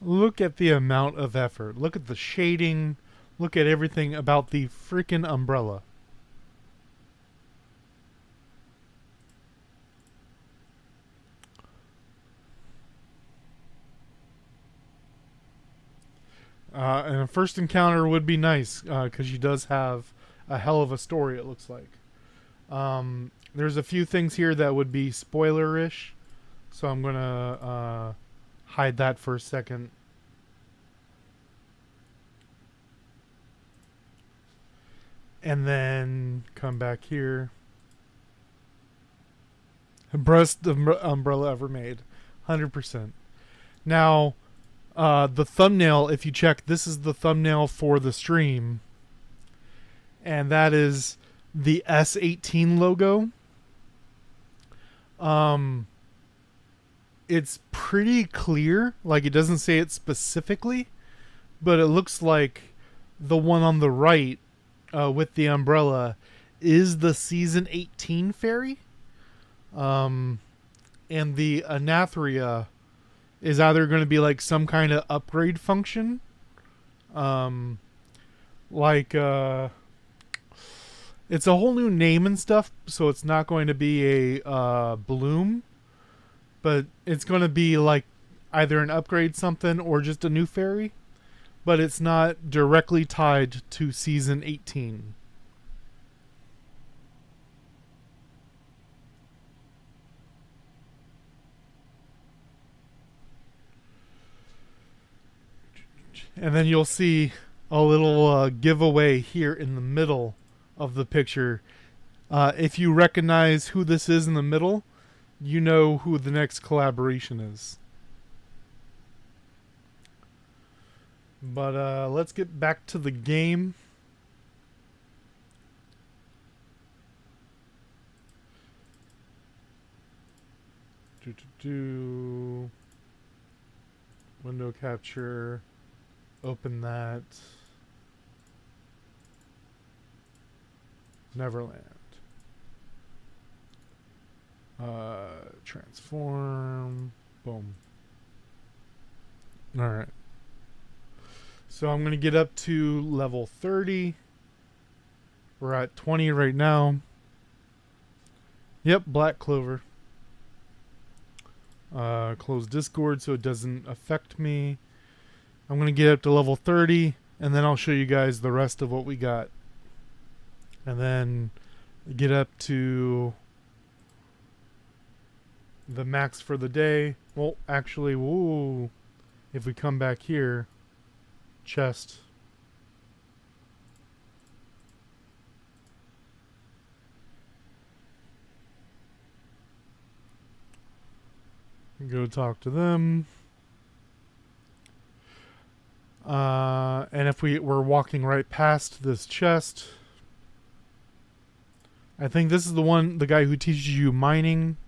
Look at the amount of effort. Look at the shading. Look at everything about the freaking umbrella. And a first encounter would be nice because she does have a hell of a story, it looks like. There's a few things here that would be spoiler-ish, so I'm going to hide that for a second. And then come back here. Best umbrella ever made. 100%. Now... the thumbnail, if you check, this is the thumbnail for the stream. And that is the S18 logo. It's pretty clear. Like, it doesn't say it specifically. But it looks like the one on the right with the umbrella is the Season 18 fairy. And the Anatheria is either going to be like some kind of upgrade function. It's a whole new name and stuff, so it's not going to be a bloom, but it's going to be like either an upgrade something or just a new fairy, but it's not directly tied to Season 18. And then you'll see a little giveaway here in the middle of the picture. If you recognize who this is in the middle, you know who the next collaboration is. But let's get back to the game. Window capture. Open that. Neverland. Transform. Boom. Alright. So I'm going to get up to level 30. We're at 20 right now. Yep, Black Clover. Close Discord so it doesn't affect me. I'm going to get up to level 30, and then I'll show you guys the rest of what we got. And then get up to the max for the day. Well, actually, whoa. If we come back here, chest. Go talk to them. And if we're walking right past this chest, I think this is the guy who teaches you mining.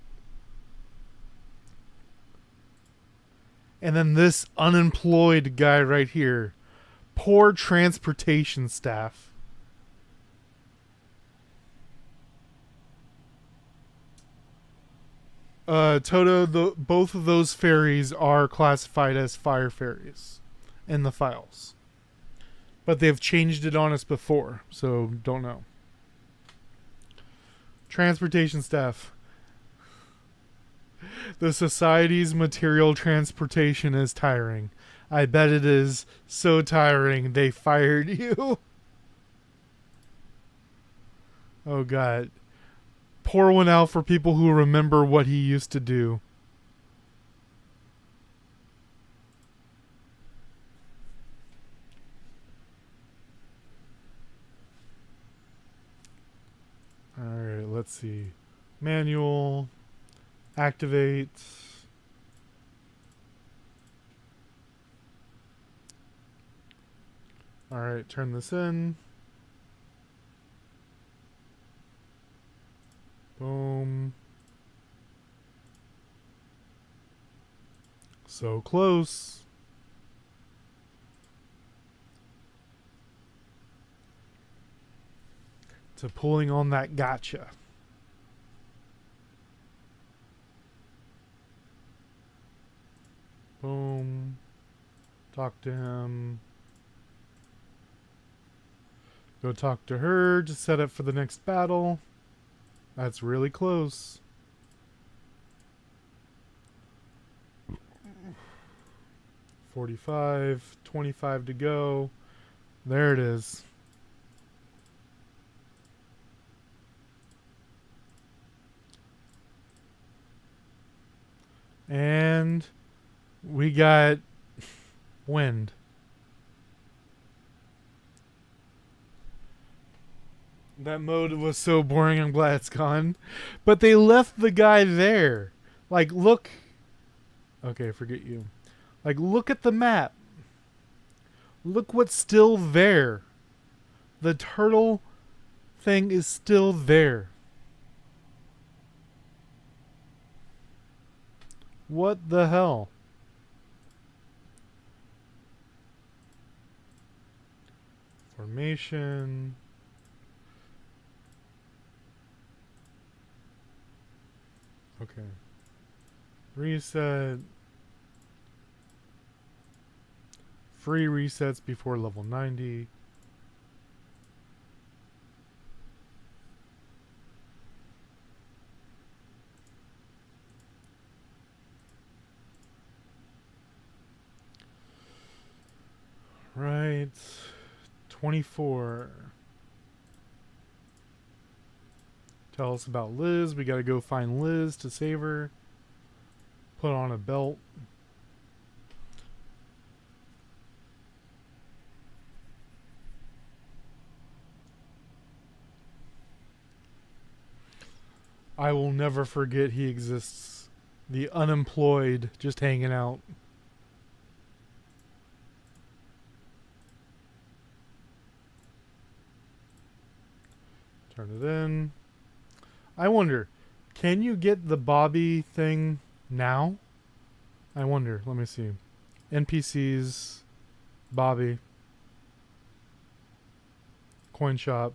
And then this unemployed guy right here. Poor transportation staff. Toto, both of those fairies are classified as fire fairies in the files. But they've changed it on us before, so don't know. Transportation staff. The society's material transportation is tiring. I bet it is so tiring they fired you. Oh god. Pour one out for people who remember what he used to do. Alright, let's see. Manual. Activate. Alright, turn this in. Boom. So close. To pulling on that gotcha. Boom. Talk to him. Go talk to her to set up for the next battle. That's really close. $45, $25 to go. There it is. And we got wind. That mode was so boring, I'm glad it's gone. But they left the guy there. Like, look. Okay, forget you. Like, look at the map. Look what's still there. The turtle thing is still there. What the hell? Formation. Okay. Reset. Free resets before level 90. Right. 24. Tell us about Liz. We gotta go find Liz to save her. Put on a belt. I will never forget he exists. The unemployed just hanging out. Turn it in. I wonder, can you get the Bobby thing now? I wonder. Let me see. NPCs, Bobby, coin shop.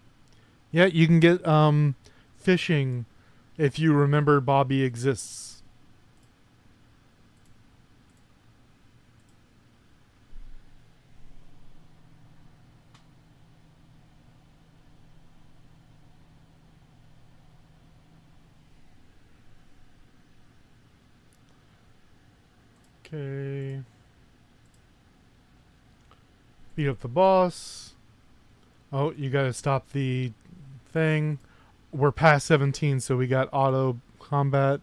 Yeah, you can get fishing if you remember Bobby exists. Okay. Beat up the boss. Oh, you gotta stop the thing. We're past 17, so we got auto combat.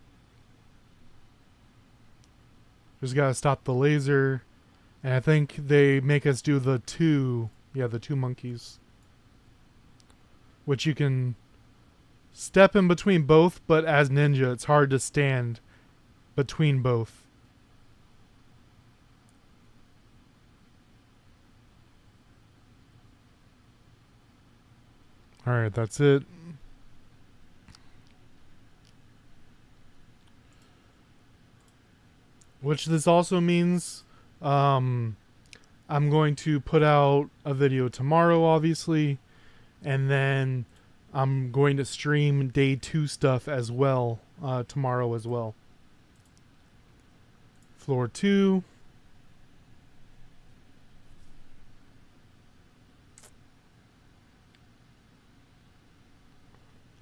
Just gotta stop the laser. And I think they make us do the two monkeys. Which you can step in between both, but as ninja, it's hard to stand between both. Alright, that's it. Which this also means I'm going to put out a video tomorrow, obviously. And then I'm going to stream day 2 stuff as well tomorrow as well. Floor 2.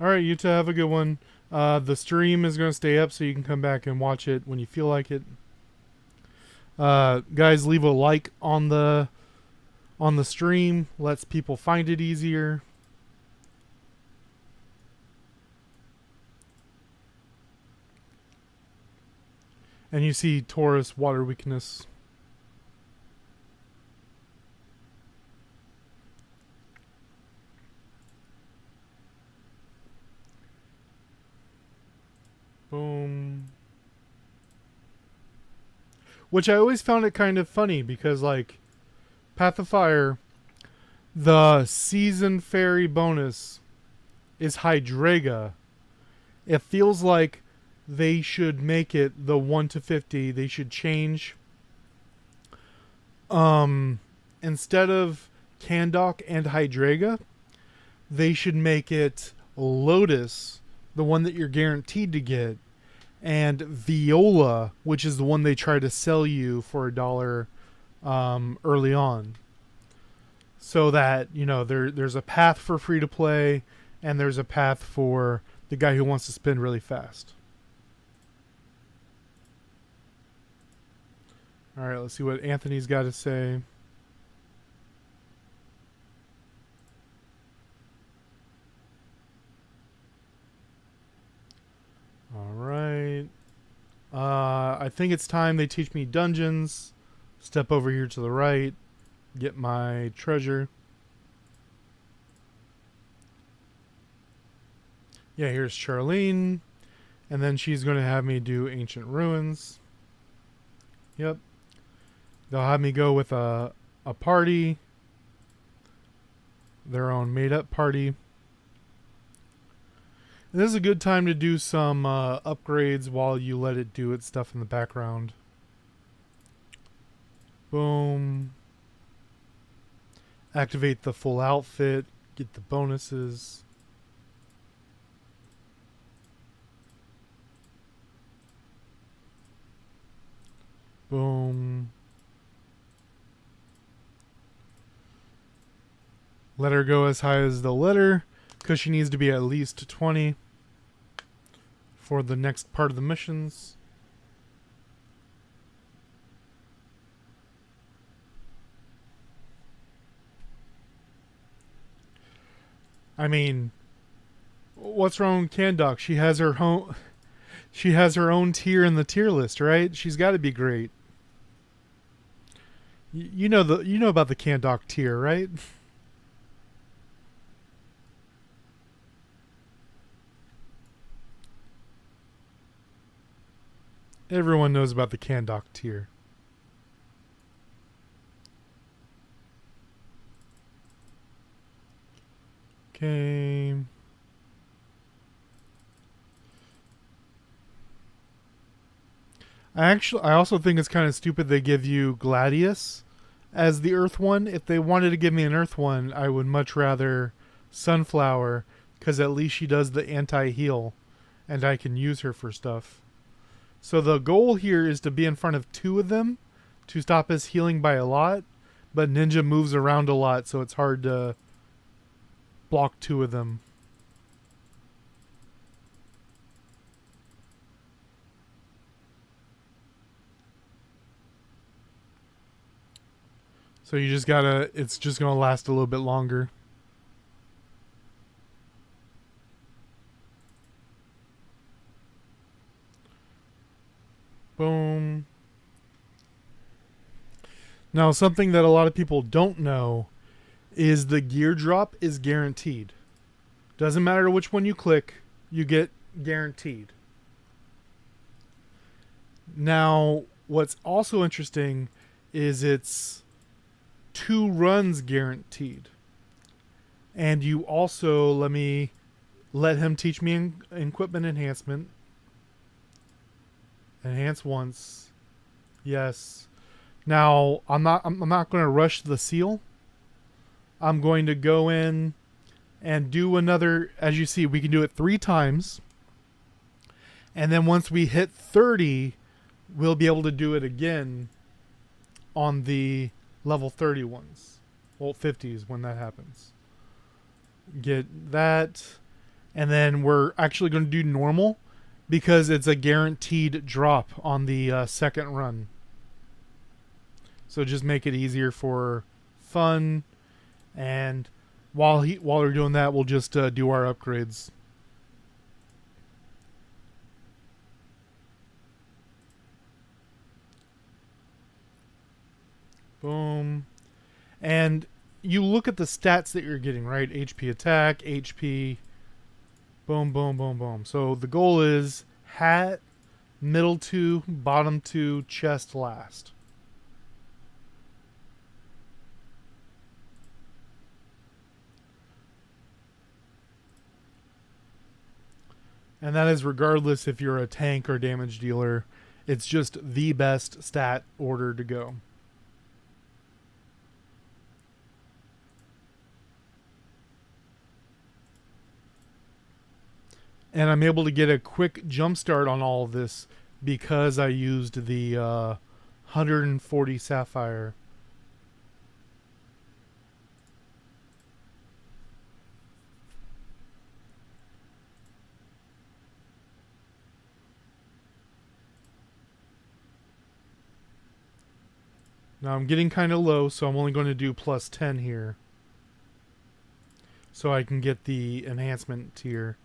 Alright, you two have a good one. The stream is going to stay up so you can come back and watch it when you feel like it. Guys, leave a like on the stream. Lets people find it easier. And you see Taurus water weakness. Boom. Which I always found it kind of funny because, like, Path of Fire, the season fairy bonus is Hydreiga. It feels like they should make it the 1 to 50. They should change. Instead of Candok and Hydreiga, they should make it Lotus, the one that you're guaranteed to get, and Viola, which is the one they try to sell you for $1 early on. So that, you know, there's a path for free to play, and there's a path for the guy who wants to spin really fast. Alright, let's see what Anthony's got to say. Alright. I think it's time they teach me dungeons. Step over here to the right. Get my treasure. Yeah, here's Charlene. And then she's going to have me do Ancient Ruins. Yep. They'll have me go with a party. Their own made-up party. And this is a good time to do some upgrades while you let it do its stuff in the background. Boom. Activate the full outfit. Get the bonuses. Boom. Let her go as high as they'll let her, because she needs to be at least 20 for the next part of the missions. I mean, what's wrong with Candok? She has her own tier in the tier list, right? She's got to be great. You know about the Candok tier, right? Everyone knows about the Candok tier. Okay. I also think it's kind of stupid they give you Gladius as the Earth one. If they wanted to give me an Earth one, I would much rather Sunflower, because at least she does the anti-heal, and I can use her for stuff. So the goal here is to be in front of 2 of them to stop his healing by a lot, but Ninja moves around a lot, so it's hard to block 2 of them. So you just gotta, it's just gonna last a little bit longer. Boom. Now, something that a lot of people don't know is the gear drop is guaranteed. Doesn't matter which one you click, you get guaranteed. Now, what's also interesting is it's 2 runs guaranteed. And you also, let him teach me equipment enhancement. Enhance once. Yes. Now, I'm not going to rush the seal. I'm going to go in and do another, as you see, we can do it 3 times. And then once we hit 30, we'll be able to do it again on the level 30 ones. Well, 50s when that happens. Get that. And then we're actually going to do normal because it's a guaranteed drop on the second run. So just make it easier for fun. And while we're doing that, we'll just do our upgrades. Boom. And you look at the stats that you're getting, right? HP attack, HP. Boom, boom, boom, boom. So the goal is hat, middle 2, bottom 2, chest last. And that is regardless if you're a tank or damage dealer. It's just the best stat order to go. And I'm able to get a quick jump start on all of this because I used the 140 Sapphire. Now I'm getting kind of low, so I'm only going to do plus 10 here. So I can get the enhancement tier.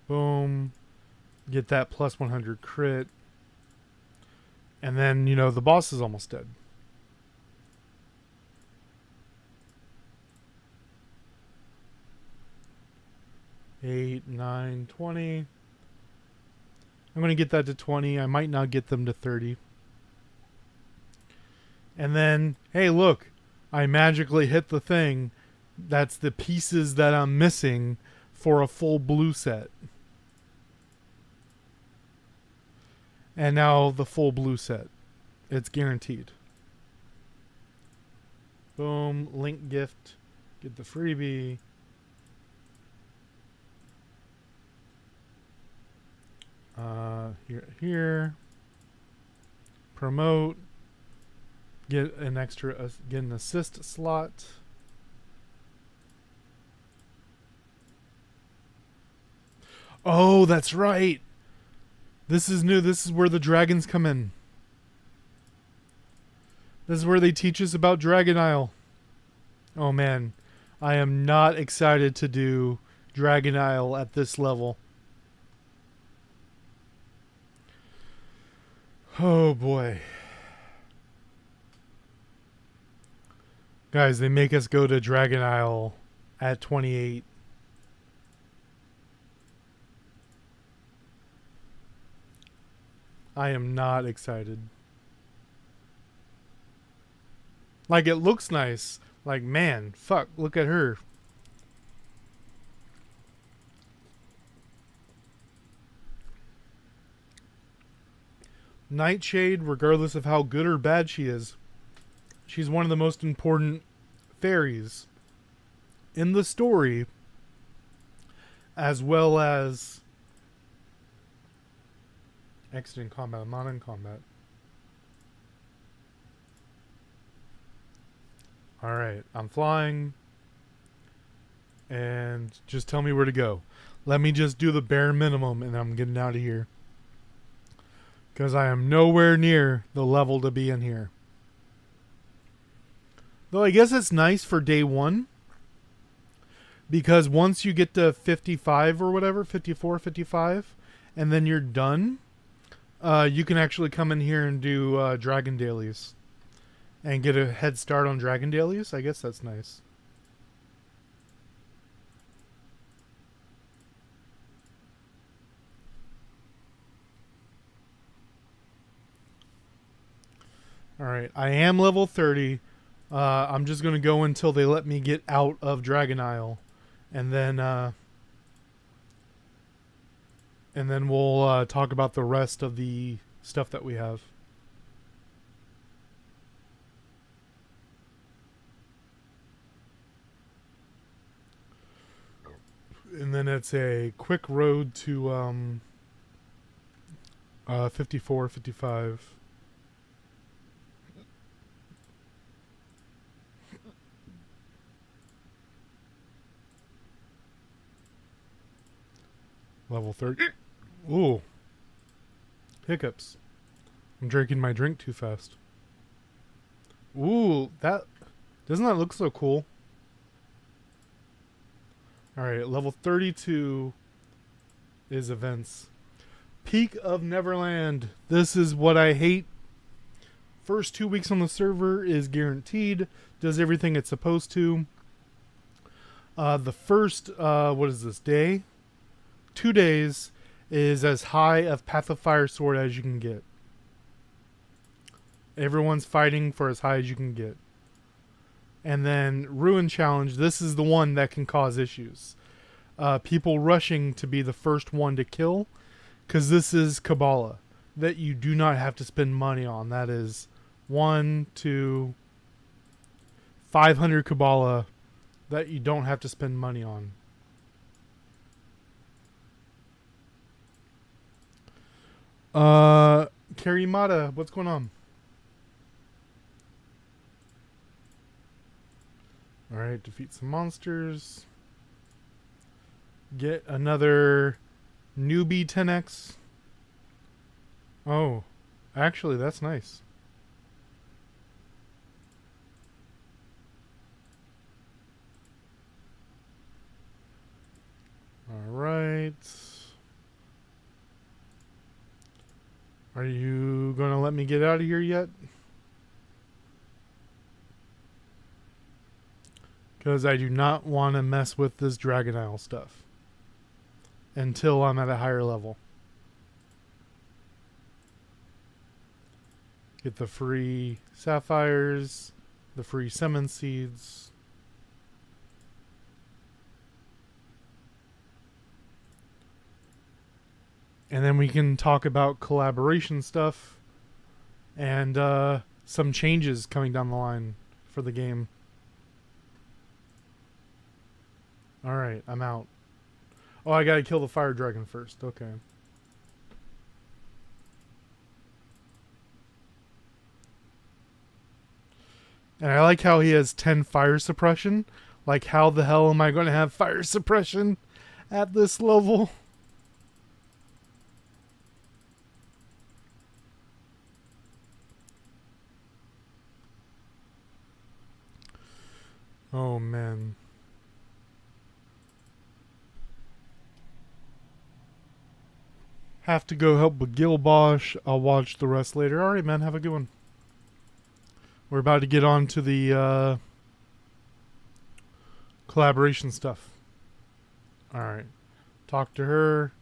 Boom. Get that plus 100 crit. And then, you know, the boss is almost dead. Eight, 9, 20. I'm going to get that to 20. I might not get them to 30. And then, hey, look. I magically hit the thing. That's the pieces that I'm missing for a full blue set. And now the full blue set. It's guaranteed. Boom. Link gift. Get the freebie. Here. Promote. Get an extra, get an assist slot. Oh, that's right. This is new. This is where the dragons come in. This is where they teach us about Dragon Isle. Oh man, I am not excited to do Dragon Isle at this level. Oh boy. Guys, they make us go to Dragon Isle at 28. I am not excited. Like, it looks nice. Like, man, fuck, look at her. Nightshade, regardless of how good or bad she is, she's one of the most important fairies in the story, as well as exit in combat. I'm not in combat. Alright, I'm flying. And just tell me where to go. Let me just do the bare minimum and I'm getting out of here. Because I am nowhere near the level to be in here. Though I guess it's nice for day one. Because once you get to 55 or whatever, 54, 55, and then you're done, you can actually come in here and do Dragon Dailies. And get a head start on Dragon Dailies. I guess that's nice. Alright, I am level 30. I'm just going to go until they let me get out of Dragon Isle. And then we'll talk about the rest of the stuff that we have. And then it's a quick road to 54, 55. Level 30. Ooh. Hiccups. I'm drinking my drink too fast. Ooh, that... Doesn't that look so cool? Alright, level 32 is events. Peak of Neverland. This is what I hate. First 2 weeks on the server is guaranteed. Does everything it's supposed to. The first, what is this, day? 2 days is as high of Path of Fire Sword as you can get. Everyone's fighting for as high as you can get. And then Ruin Challenge, this is the one that can cause issues. People rushing to be the first one to kill. Because this is Kabbalah. That you do not have to spend money on. That is 1, 2, 500 Kabbalah that you don't have to spend money on. Karimata, what's going on? Alright, defeat some monsters. Get another newbie 10x. Oh, actually, that's nice. Alright. Are you going to let me get out of here yet? Because I do not want to mess with this Dragon Isle stuff. Until I'm at a higher level. Get the free sapphires. The free summon seeds. And then we can talk about collaboration stuff. And some changes coming down the line for the game. Alright, I'm out. Oh, I gotta kill the fire dragon first. Okay. And I like how he has 10 fire suppression. Like, how the hell am I going to have fire suppression at this level? Oh, man. Have to go help with Gilbosh. I'll watch the rest later. Alright, man. Have a good one. We're about to get on to the collaboration stuff. Alright. Talk to her.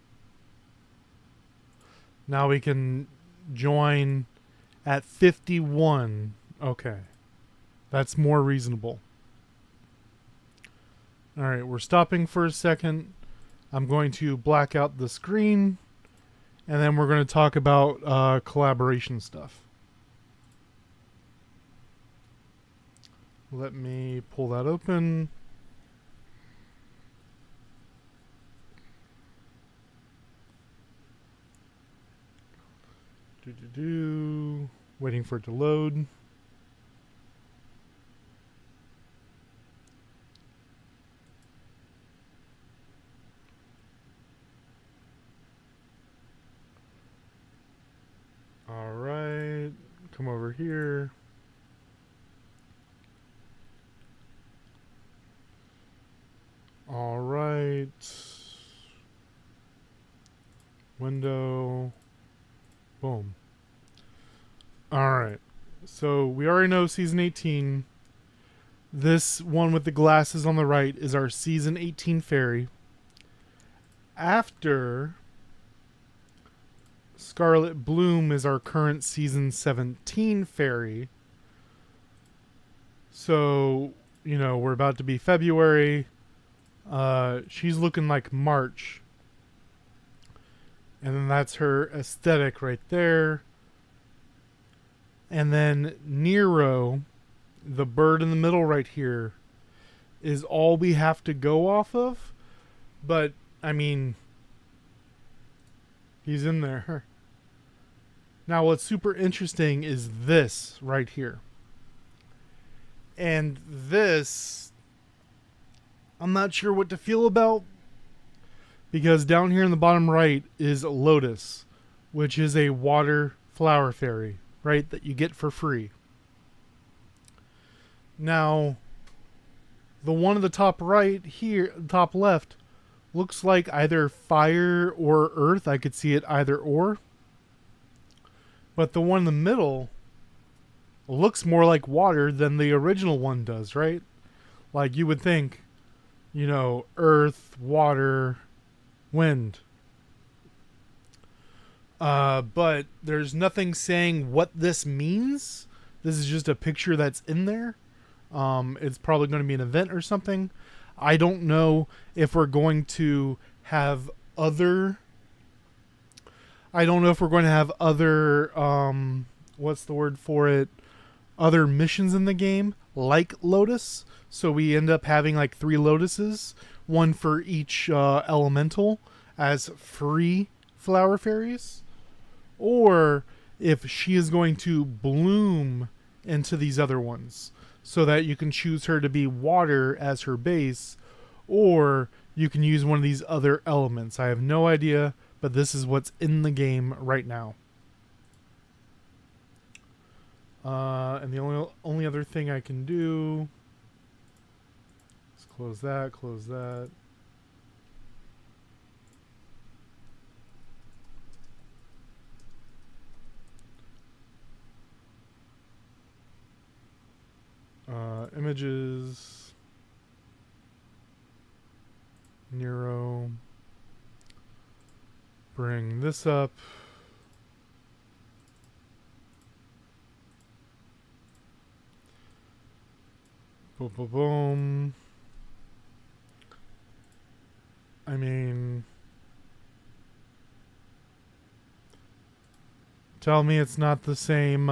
Now we can join at 51. Okay. That's more reasonable. Alright, we're stopping for a second. I'm going to black out the screen. and then we're going to talk about collaboration stuff. Let me pull that open. Waiting for it to load. All right, come over here. All right. Window. Boom. All right. So we already know season 18. This one with the glasses on the right is our season 18 fairy. After Scarlet Bloom is our current season 17 fairy. So, you know, we're about to be February. She's looking like March. And then that's her aesthetic right there. And then Nero, the bird in the middle right here, is all we have to go off of. But, I mean, he's in there. Now, what's super interesting is this right here. And this, I'm not sure what to feel about. Because down here in the bottom right is Lotus, which is a water flower fairy, right, that you get for free. Now, the one at the top right here, top left, looks like either fire or earth. I could see it either or. But the one in the middle looks more like water than the original one does, right? Like you would think, you know, earth, water, wind. But there's nothing saying what this means. This is just a picture that's in there. It's probably going to be an event or something. I don't know if we're going to have other... I don't know if we're going to have other... what's the word for it? Other missions in the game, like Lotus. So we end up having like 3 Lotuses. One for each elemental as free flower fairies. Or if she is going to bloom into these other ones. So that you can choose her to be water as her base. Or you can use one of these other elements. I have no idea, but this is what's in the game right now. And the only other thing I can do is close that, close that. Images. Nero. Bring this up. Boom, boom, boom. I mean, tell me it's not the same,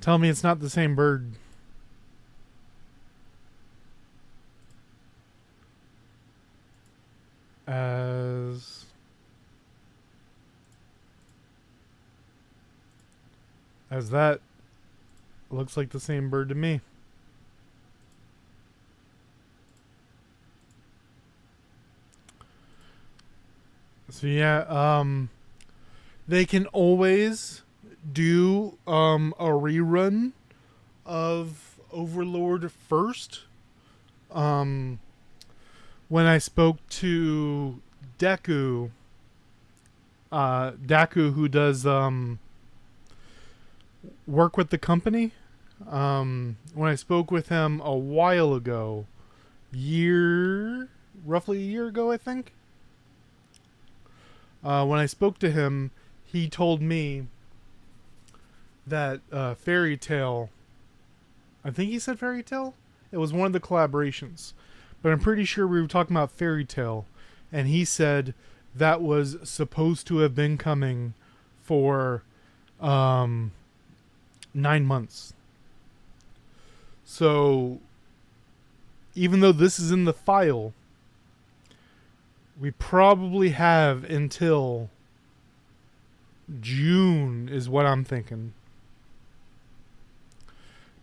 tell me it's not the same bird. As that looks like the same bird to me. So yeah, they can always do a rerun of Overlord first. When I spoke to Deku, who does work with the company, when I spoke with him a while ago, roughly a year ago, I think. When I spoke to him, he told me that Fairy Tail, I think he said Fairy Tail? It was one of the collaborations. But I'm pretty sure we were talking about Fairy Tail. And he said that was supposed to have been coming for 9 months. So even though this is in the file, we probably have until June is what I'm thinking.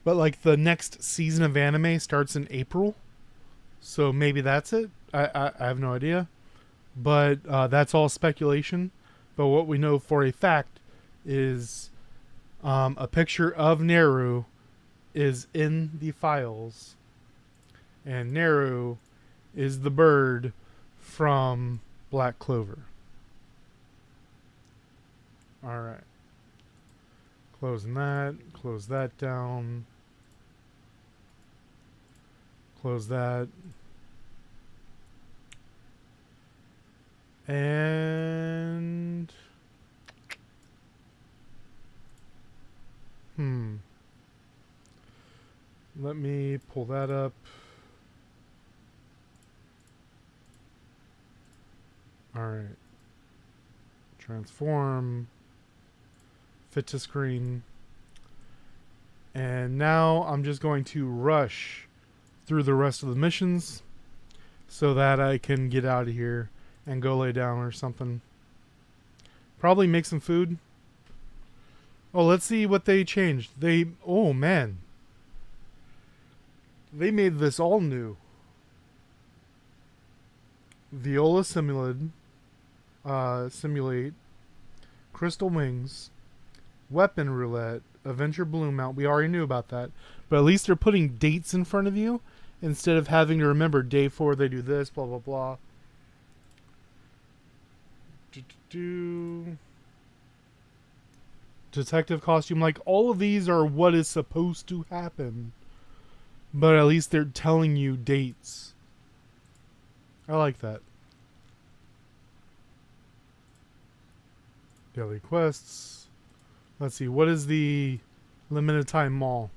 But like the next season of anime starts in April. So maybe that's it. I have no idea. But that's all speculation. But what we know for a fact is a picture of Neru is in the files. And Neru is the bird from Black Clover. Alright. Closing that. Close that down. Close that. And... Let me pull that up. Alright. Transform. Fit to screen. And now I'm just going to rush through the rest of the missions so that I can get out of here and go lay down or something. Probably make some food. Oh, let's see what they changed. Oh man. They made this all new. Viola Simulate, Crystal Wings, Weapon Roulette, Adventure Balloon Mount. We already knew about that. But at least they're putting dates in front of you instead of having to remember day 4 they do this, blah, blah, blah. Detective costume. Like, all of these are what is supposed to happen. But at least they're telling you dates. I like that. Daily quests. Let's see. What is the limited time mall?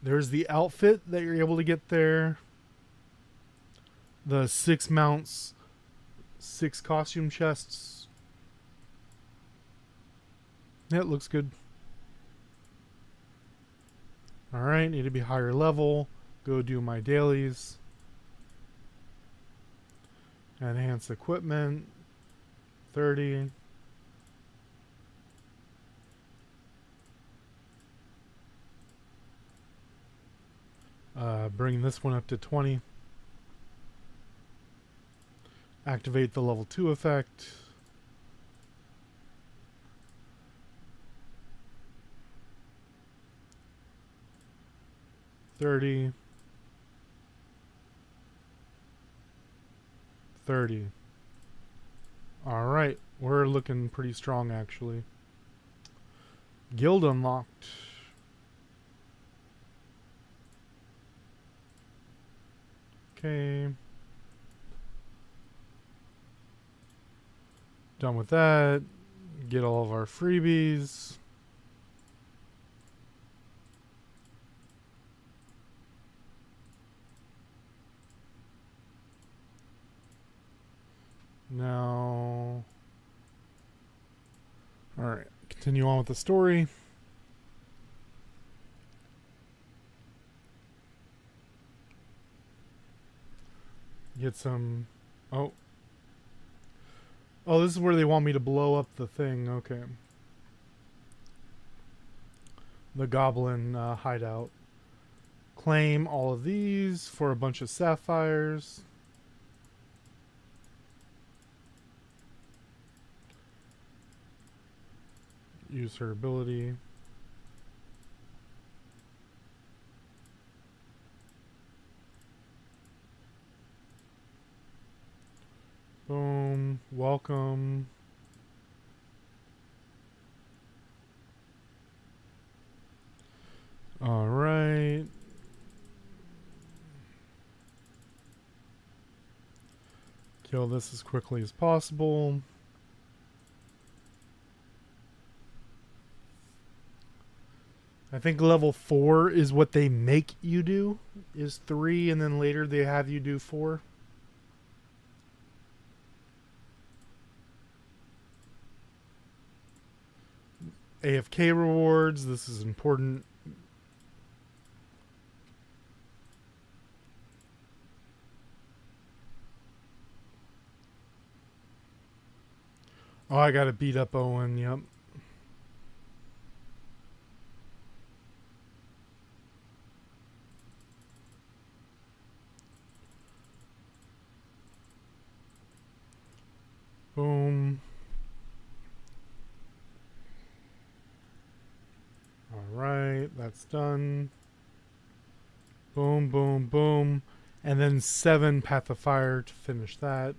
There's the outfit that you're able to get there. The 6 mounts. 6 costume chests. Yeah, it looks good. Alright, need to be higher level. Go do my dailies. Enhance equipment. 30. Bring this one up to 20. Activate the level 2 effect. $30. Alright, we're looking pretty strong actually. Guild unlocked. Okay. Done with that. Get all of our freebies. Now, alright, continue on with the story. Get some, oh, this is where they want me to blow up the thing, okay. The goblin hideout. Claim all of these for a bunch of sapphires. Use her ability. Boom. Welcome. All right. Kill this as quickly as possible. I think level 4 is what they make you do, is 3, and then later they have you do 4. AFK rewards. This is important. Oh, I gotta beat up Owen. Yep. Boom. Alright, that's done. Boom, boom, boom. And then 7 Path of Fire to finish that.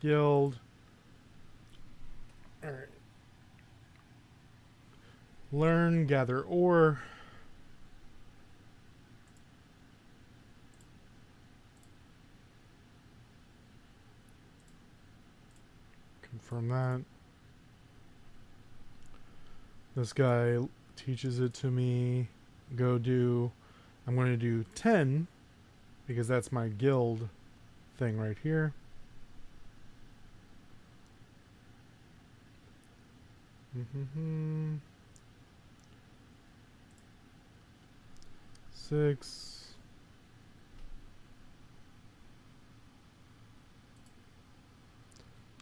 Guild. Alright. Learn, gather ore. Confirm that. This guy teaches it to me. Go do. I'm going to do 10 because that's my guild thing right here. Mm-hmm. 6.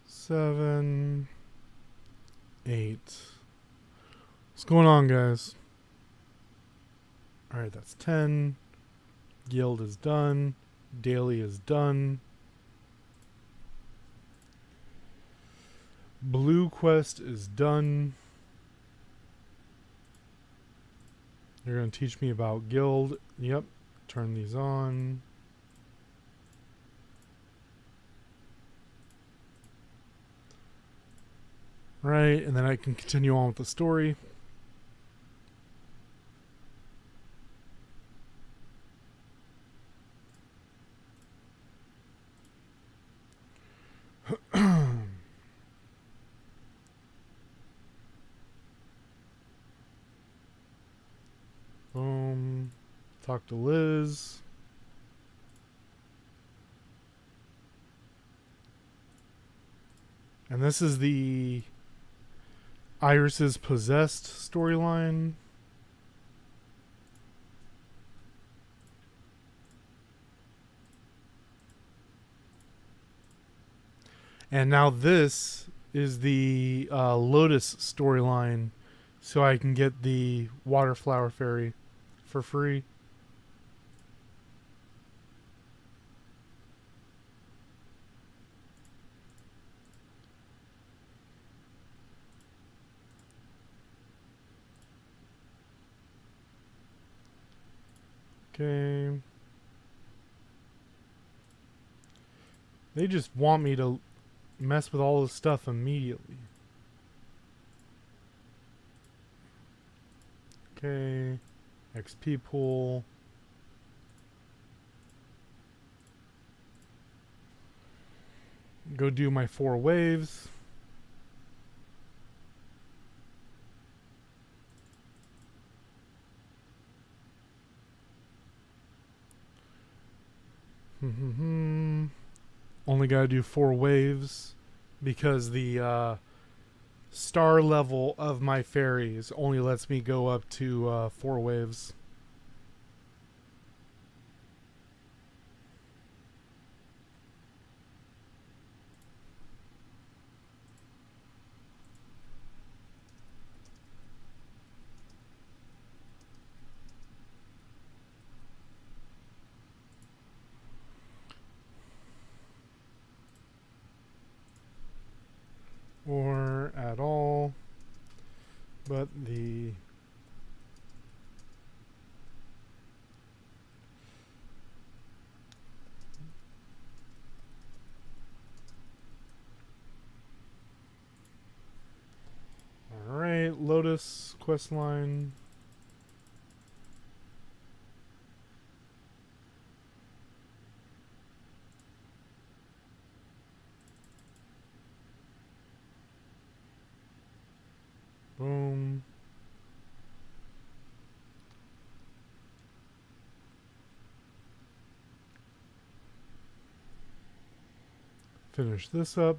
7. 8. What's going on, guys? Alright, that's 10. Guild is done. Daily is done. Blue quest is done. You're going to teach me about guild. Yep. Turn these on. Right, and then I can continue on with the story. Boom. Talk to Liz. And this is the Iris's Possessed storyline. And now this is the Lotus storyline, so I can get the Water Flower Fairy for free. Okay. They just want me to mess with all this stuff immediately. Okay. XP pool. Go do my 4 waves. Only gotta do 4 waves because the star level of my fairies only lets me go up to 4 waves. Or at all, but the alright, Lotus questline. Boom. Finish this up.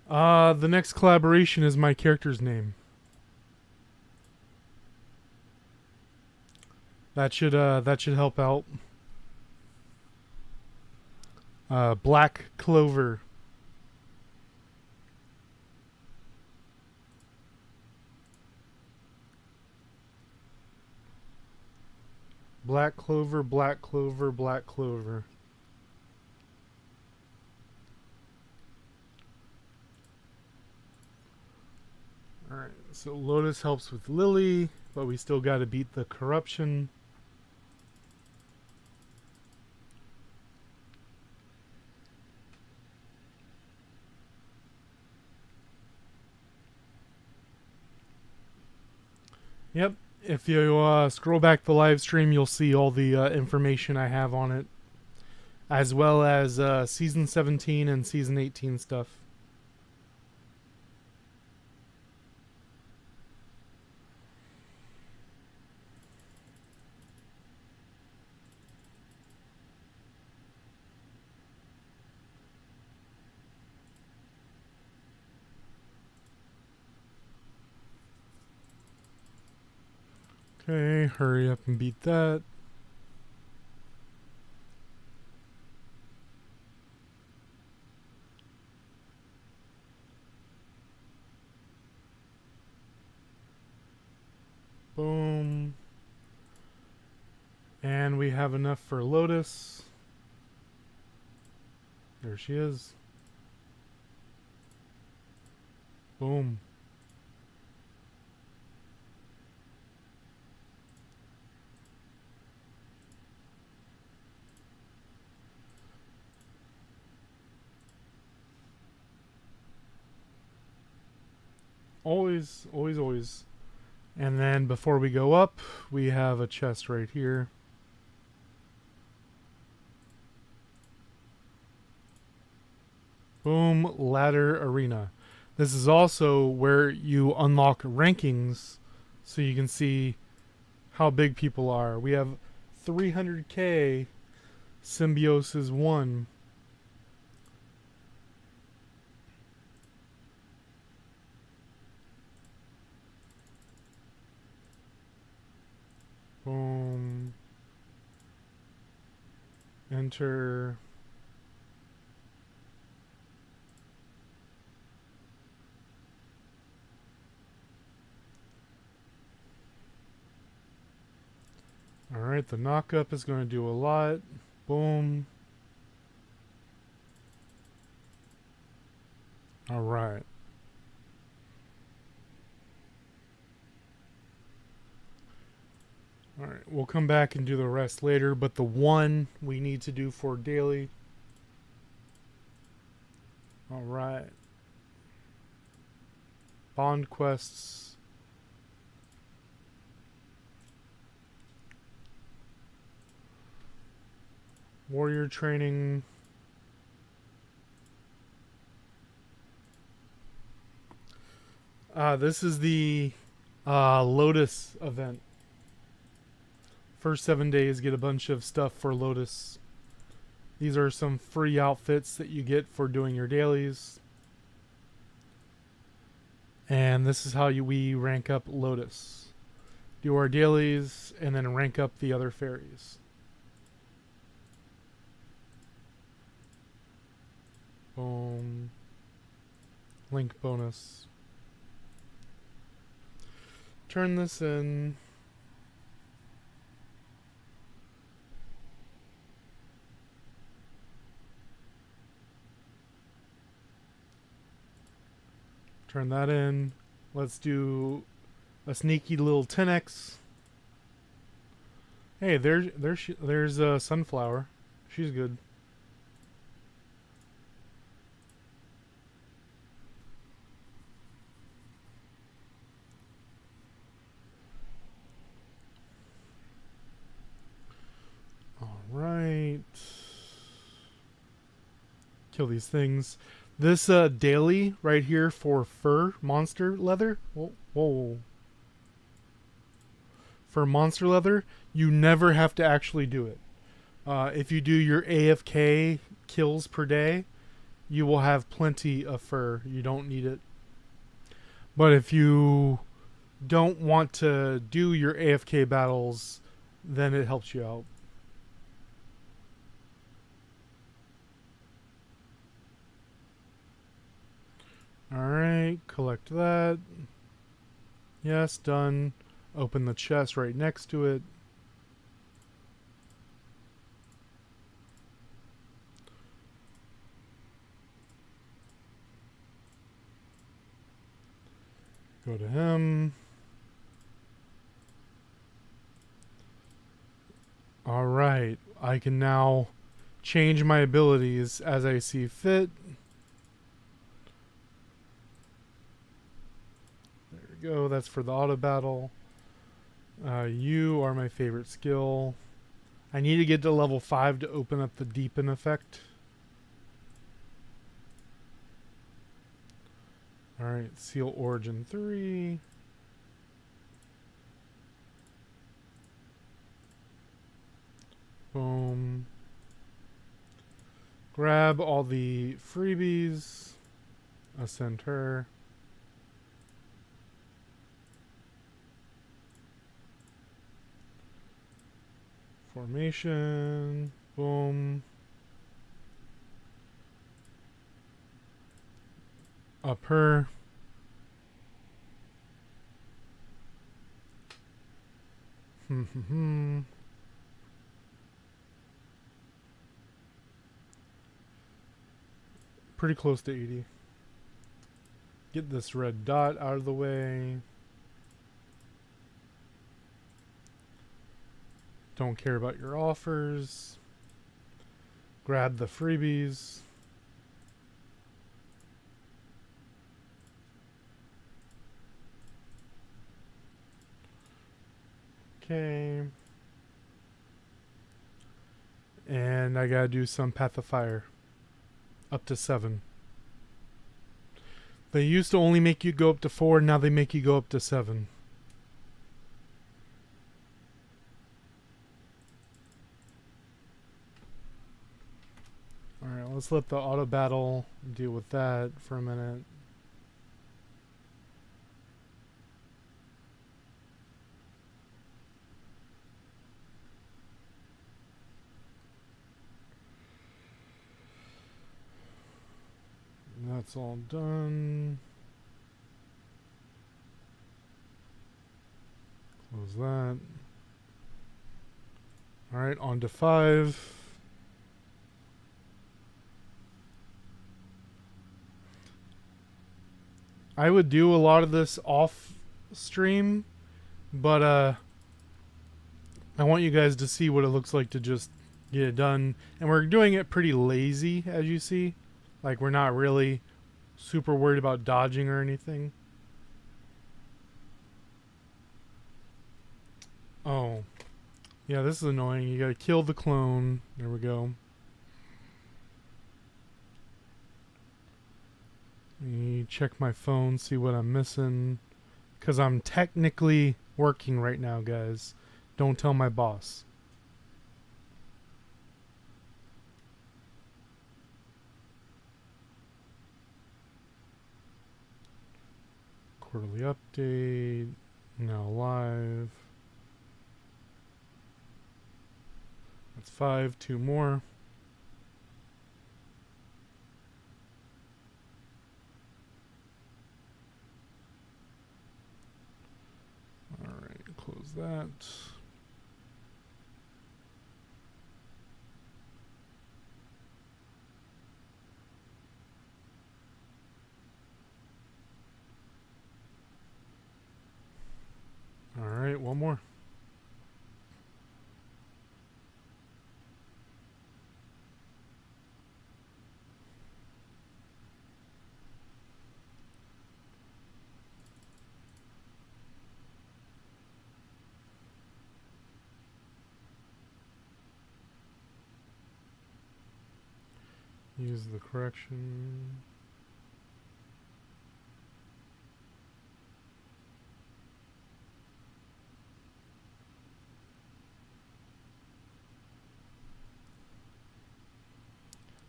The next collaboration is my character's name. That should help out. Black Clover. Black Clover, Black Clover, Black Clover. Alright, so Lotus helps with Lily, but we still gotta beat the corruption. Yep, if you scroll back the live stream, you'll see all the information I have on it, as well as Season 17 and Season 18 stuff. Okay, hurry up and beat that. Boom. And we have enough for Lotus. There she is. Boom. Always, always, always. And then before we go up, we have a chest right here. Boom, ladder arena. This is also where you unlock rankings so you can see how big people are. We have 300k, Symbiosis 1. Boom. Enter. Alright, the knockup is going to do a lot. Boom. Alright. Alright, we'll come back and do the rest later, but the one we need to do for daily. Alright. Bond quests. Warrior training. This is the Lotus event. First 7 days, get a bunch of stuff for Lotus. These are some free outfits that you get for doing your dailies. And this is how we rank up Lotus. Do our dailies, and then rank up the other fairies. Boom. Link bonus. Turn this in. Turn that in. Let's do a sneaky little 10x. Hey, there's a Sunflower. She's good. All right. Kill these things. This daily right here for fur monster leather. Whoa, whoa. For monster leather, you never have to actually do it. If you do your AFK kills per day, you will have plenty of fur. You don't need it. But if you don't want to do your AFK battles, then it helps you out. Alright, collect that. Yes, done. Open the chest right next to it. Go to him. Alright, I can now change my abilities as I see fit. There we go, that's for the auto battle. You are my favorite skill. I need to get to level 5 to open up the deepen effect. Alright, Seal Origin 3. Boom. Grab all the freebies. Ascend her. Formation. Boom. Up her. Pretty close to 80. Get this red dot out of the way. Don't care about your offers. Grab the freebies. Okay. And I gotta do some Path of Fire. Up to 7. They used to only make you go up to 4, now they make you go up to 7. Alright, let's let the auto battle deal with that for a minute. That's all done. Close that. Alright, on to 5. I would do a lot of this off stream, but I want you guys to see what it looks like to just get it done. And we're doing it pretty lazy, as you see. Like, we're not really super worried about dodging or anything. Oh. Yeah, this is annoying. You gotta kill the clone. There we go. Let me check my phone, see what I'm missing. Because I'm technically working right now, guys. Don't tell my boss. Quarterly update. Now live. That's 5. 2 more. Alright, close that. Alright, one more. Use the correction.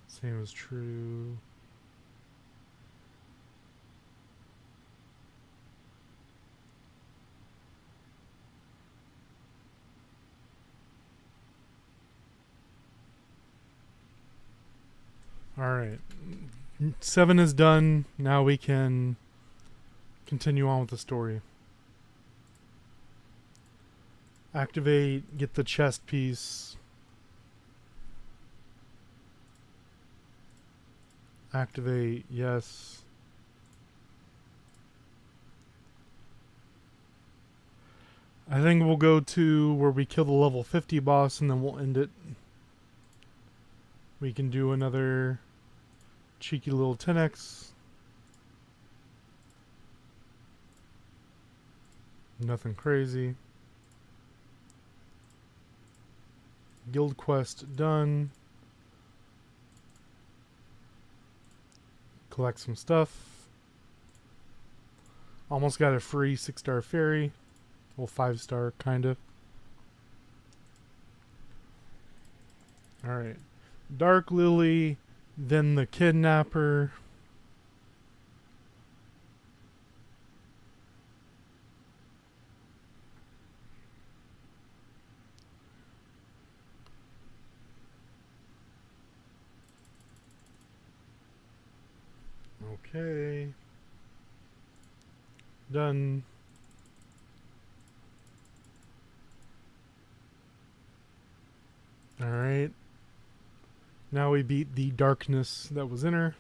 Same is true. Alright. 7 is done. Now we can continue on with the story. Activate, get the chest piece. Activate, yes. I think we'll go to where we kill the level 50 boss and then we'll end it. We can do another cheeky little 10x. Nothing crazy. Guild quest done. Collect some stuff. Almost got a free 6-star fairy. Well, 5-star, kind of. Alright. Dark Lily, then the Kidnapper. Okay. Done. Alright. Now we beat the darkness that was in her.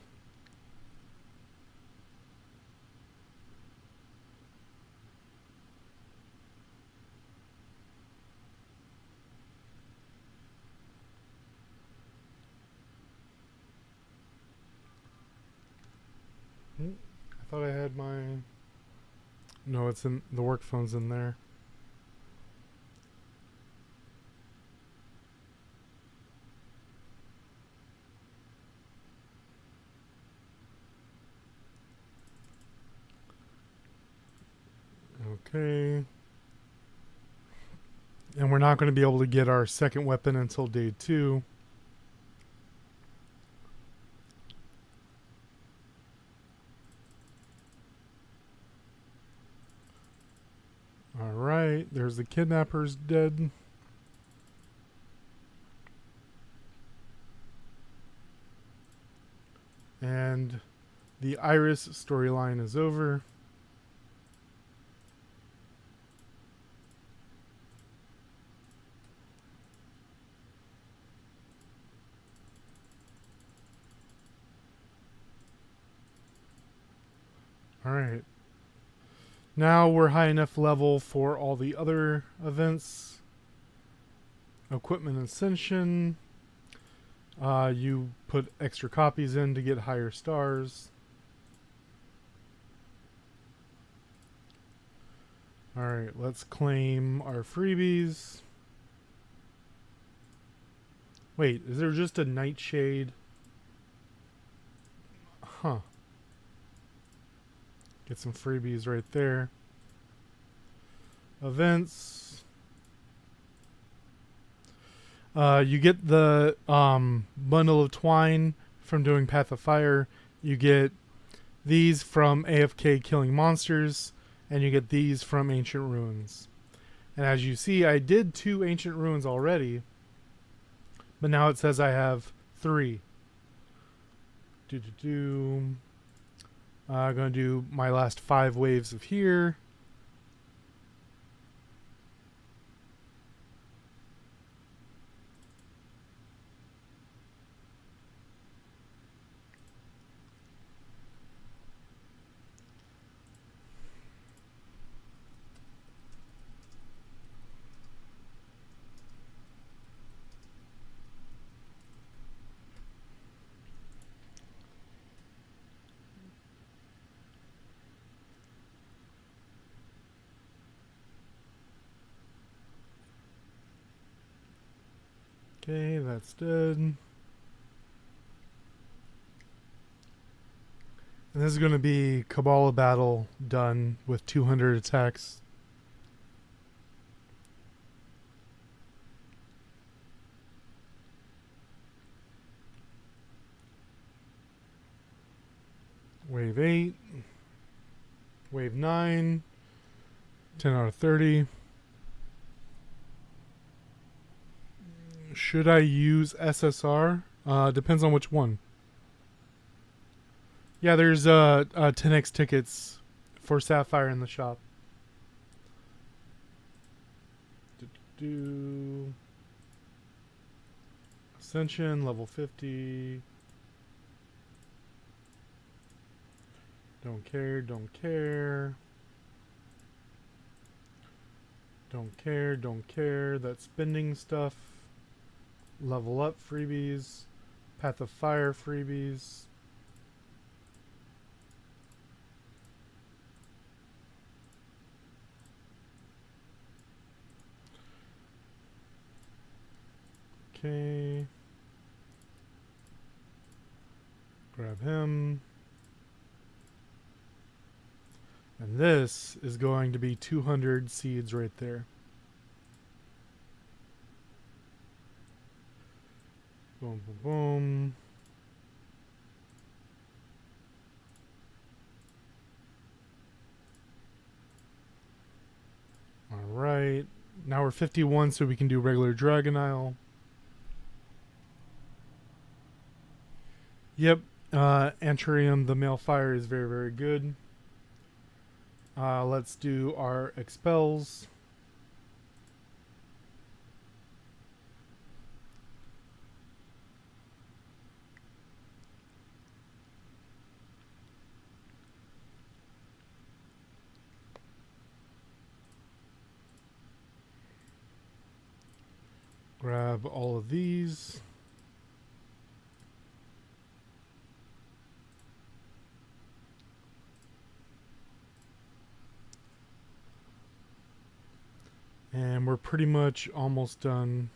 I thought I had my... No, it's in... The work phone's in there. Okay. And we're not going to be able to get our second weapon until day 2. Alright, there's the kidnappers dead. And the Iris storyline is over. Alright. Now we're high enough level for all the other events. Equipment Ascension. You put extra copies in to get higher stars. Alright, let's claim our freebies. Wait, is there just a Nightshade? Huh. Get some freebies right there. Events. You get the bundle of twine from doing Path of Fire. You get these from AFK killing monsters. And you get these from Ancient Ruins. And as you see, I did 2 Ancient Ruins already. But now it says I have 3. I'm going to do my last 5 waves of here. Okay, that's dead. And this is going to be Kabbalah battle done with 200 attacks. Wave 8. Wave 9. 10 out of 30. Should I use SSR? Depends on which one. Yeah, there's 10x tickets for Sapphire in the shop. Do Ascension level 50. Don't care, don't care. Don't care, don't care. That's spending stuff. Level up freebies. Path of Fire freebies. Okay. Grab him. And this is going to be 200 seeds right there. Boom, boom, boom. Alright. Now we're 51, so we can do regular Dragon Isle. Yep. Antrium, the male fire, is very, very good. Let's do our expels. Grab all of these. And we're pretty much almost done.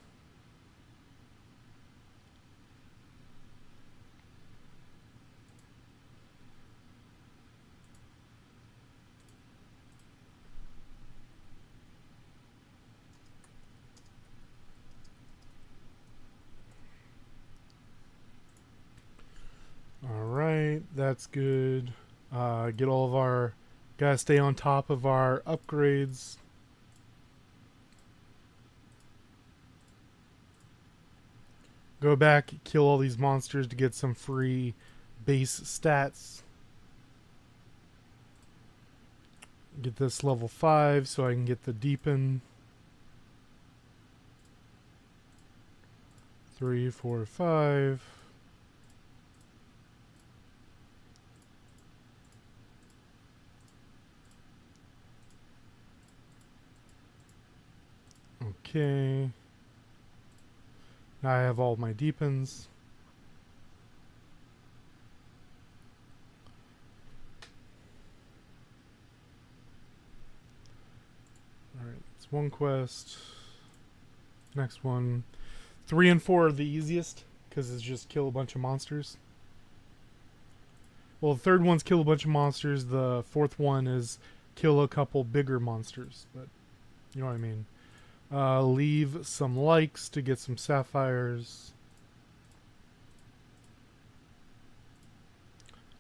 Alright, that's good. Get all of our... Gotta stay on top of our upgrades. Go back, kill all these monsters to get some free base stats. Get this level 5 so I can get the deepen. 3, 4, 5. Okay. Now I have all my deepens. Alright, it's one quest. Next one. 3 and 4 are the easiest, because it's just kill a bunch of monsters. Well, the third one's kill a bunch of monsters. The fourth one is kill a couple bigger monsters. But you know what I mean. Leave some likes to get some sapphires.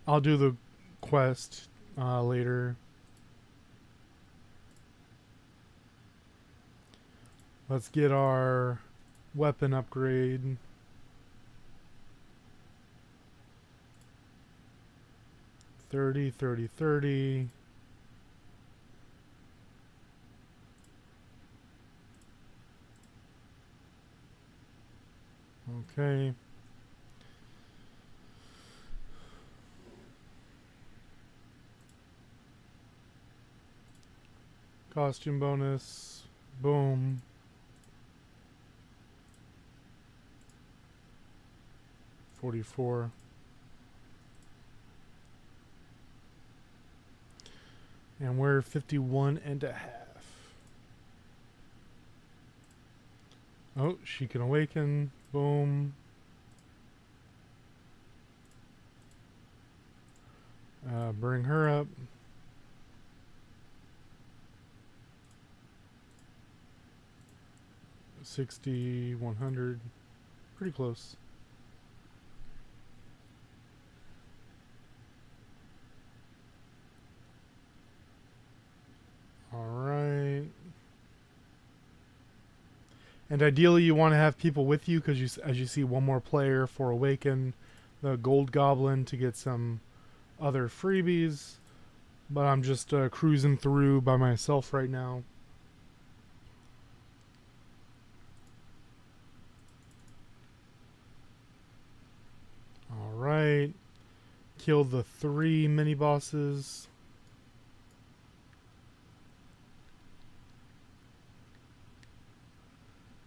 I'll do the quest later. Let's get our weapon upgrade. $30, $30, $30. Okay. Costume bonus. Boom. $44. And we're 51 and a half. Oh, she can awaken. Boom. Bring her up. $60, $100. Pretty close. Alright. And ideally you want to have people with you, because as you see, one more player for Awaken, the Gold Goblin to get some other freebies, but I'm just cruising through by myself right now. Alright. Killed the 3 mini bosses.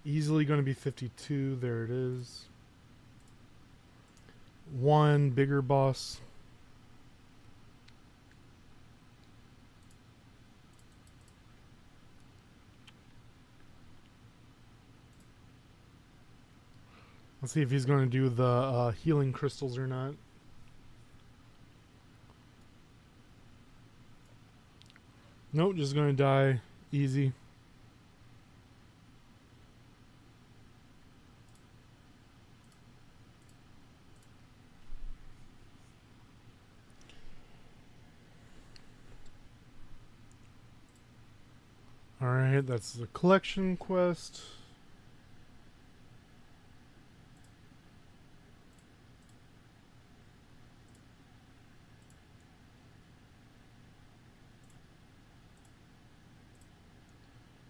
Easily going to be 52. There it is. 1 bigger boss. Let's see if he's going to do the healing crystals or not. Nope, just going to die easy. Alright, that's the collection quest.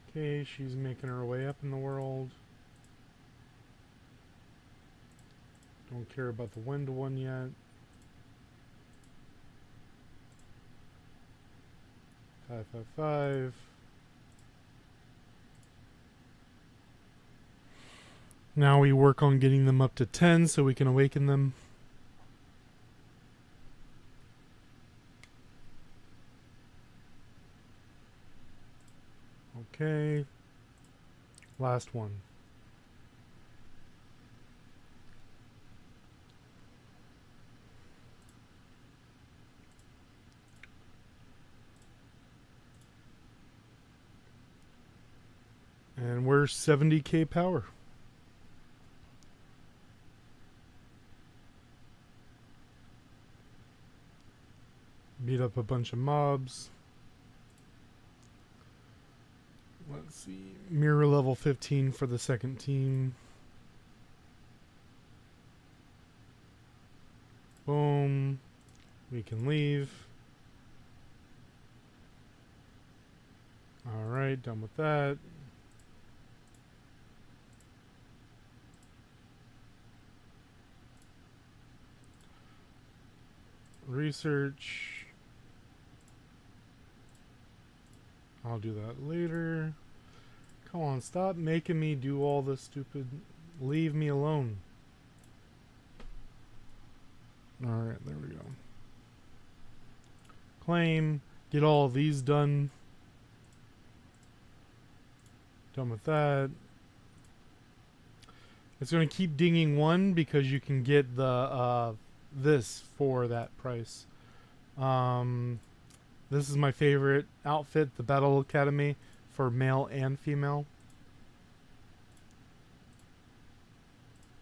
Okay, she's making her way up in the world. Don't care about the wind one yet. 555. Now we work on getting them up to 10 so we can awaken them. Okay. Last one. And we're 70k power. Beat up a bunch of mobs. Let's see. Mirror level 15 for the second team. Boom. We can leave. Alright, done with that. Research. I'll do that later. Come on, stop making me do all this stupid... Leave me alone. Alright, there we go. Claim. Get all of these done. Done with that. It's going to keep dinging 1 because you can get the this for that price. This is my favorite outfit, the Battle Academy, for male and female.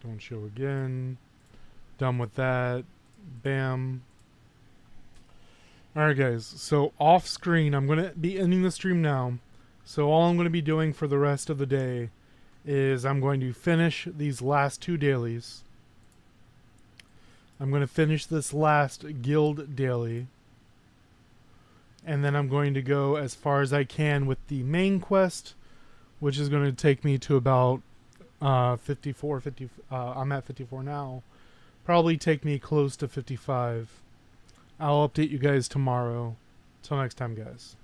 Don't show again. Done with that. Bam. Alright guys, so off screen, I'm going to be ending the stream now. So all I'm going to be doing for the rest of the day is I'm going to finish these last 2 dailies. I'm going to finish this last guild daily. And then I'm going to go as far as I can with the main quest, which is going to take me to about 54, 50. I'm at 54 now. Probably take me close to 55. I'll update you guys tomorrow. Till next time, guys.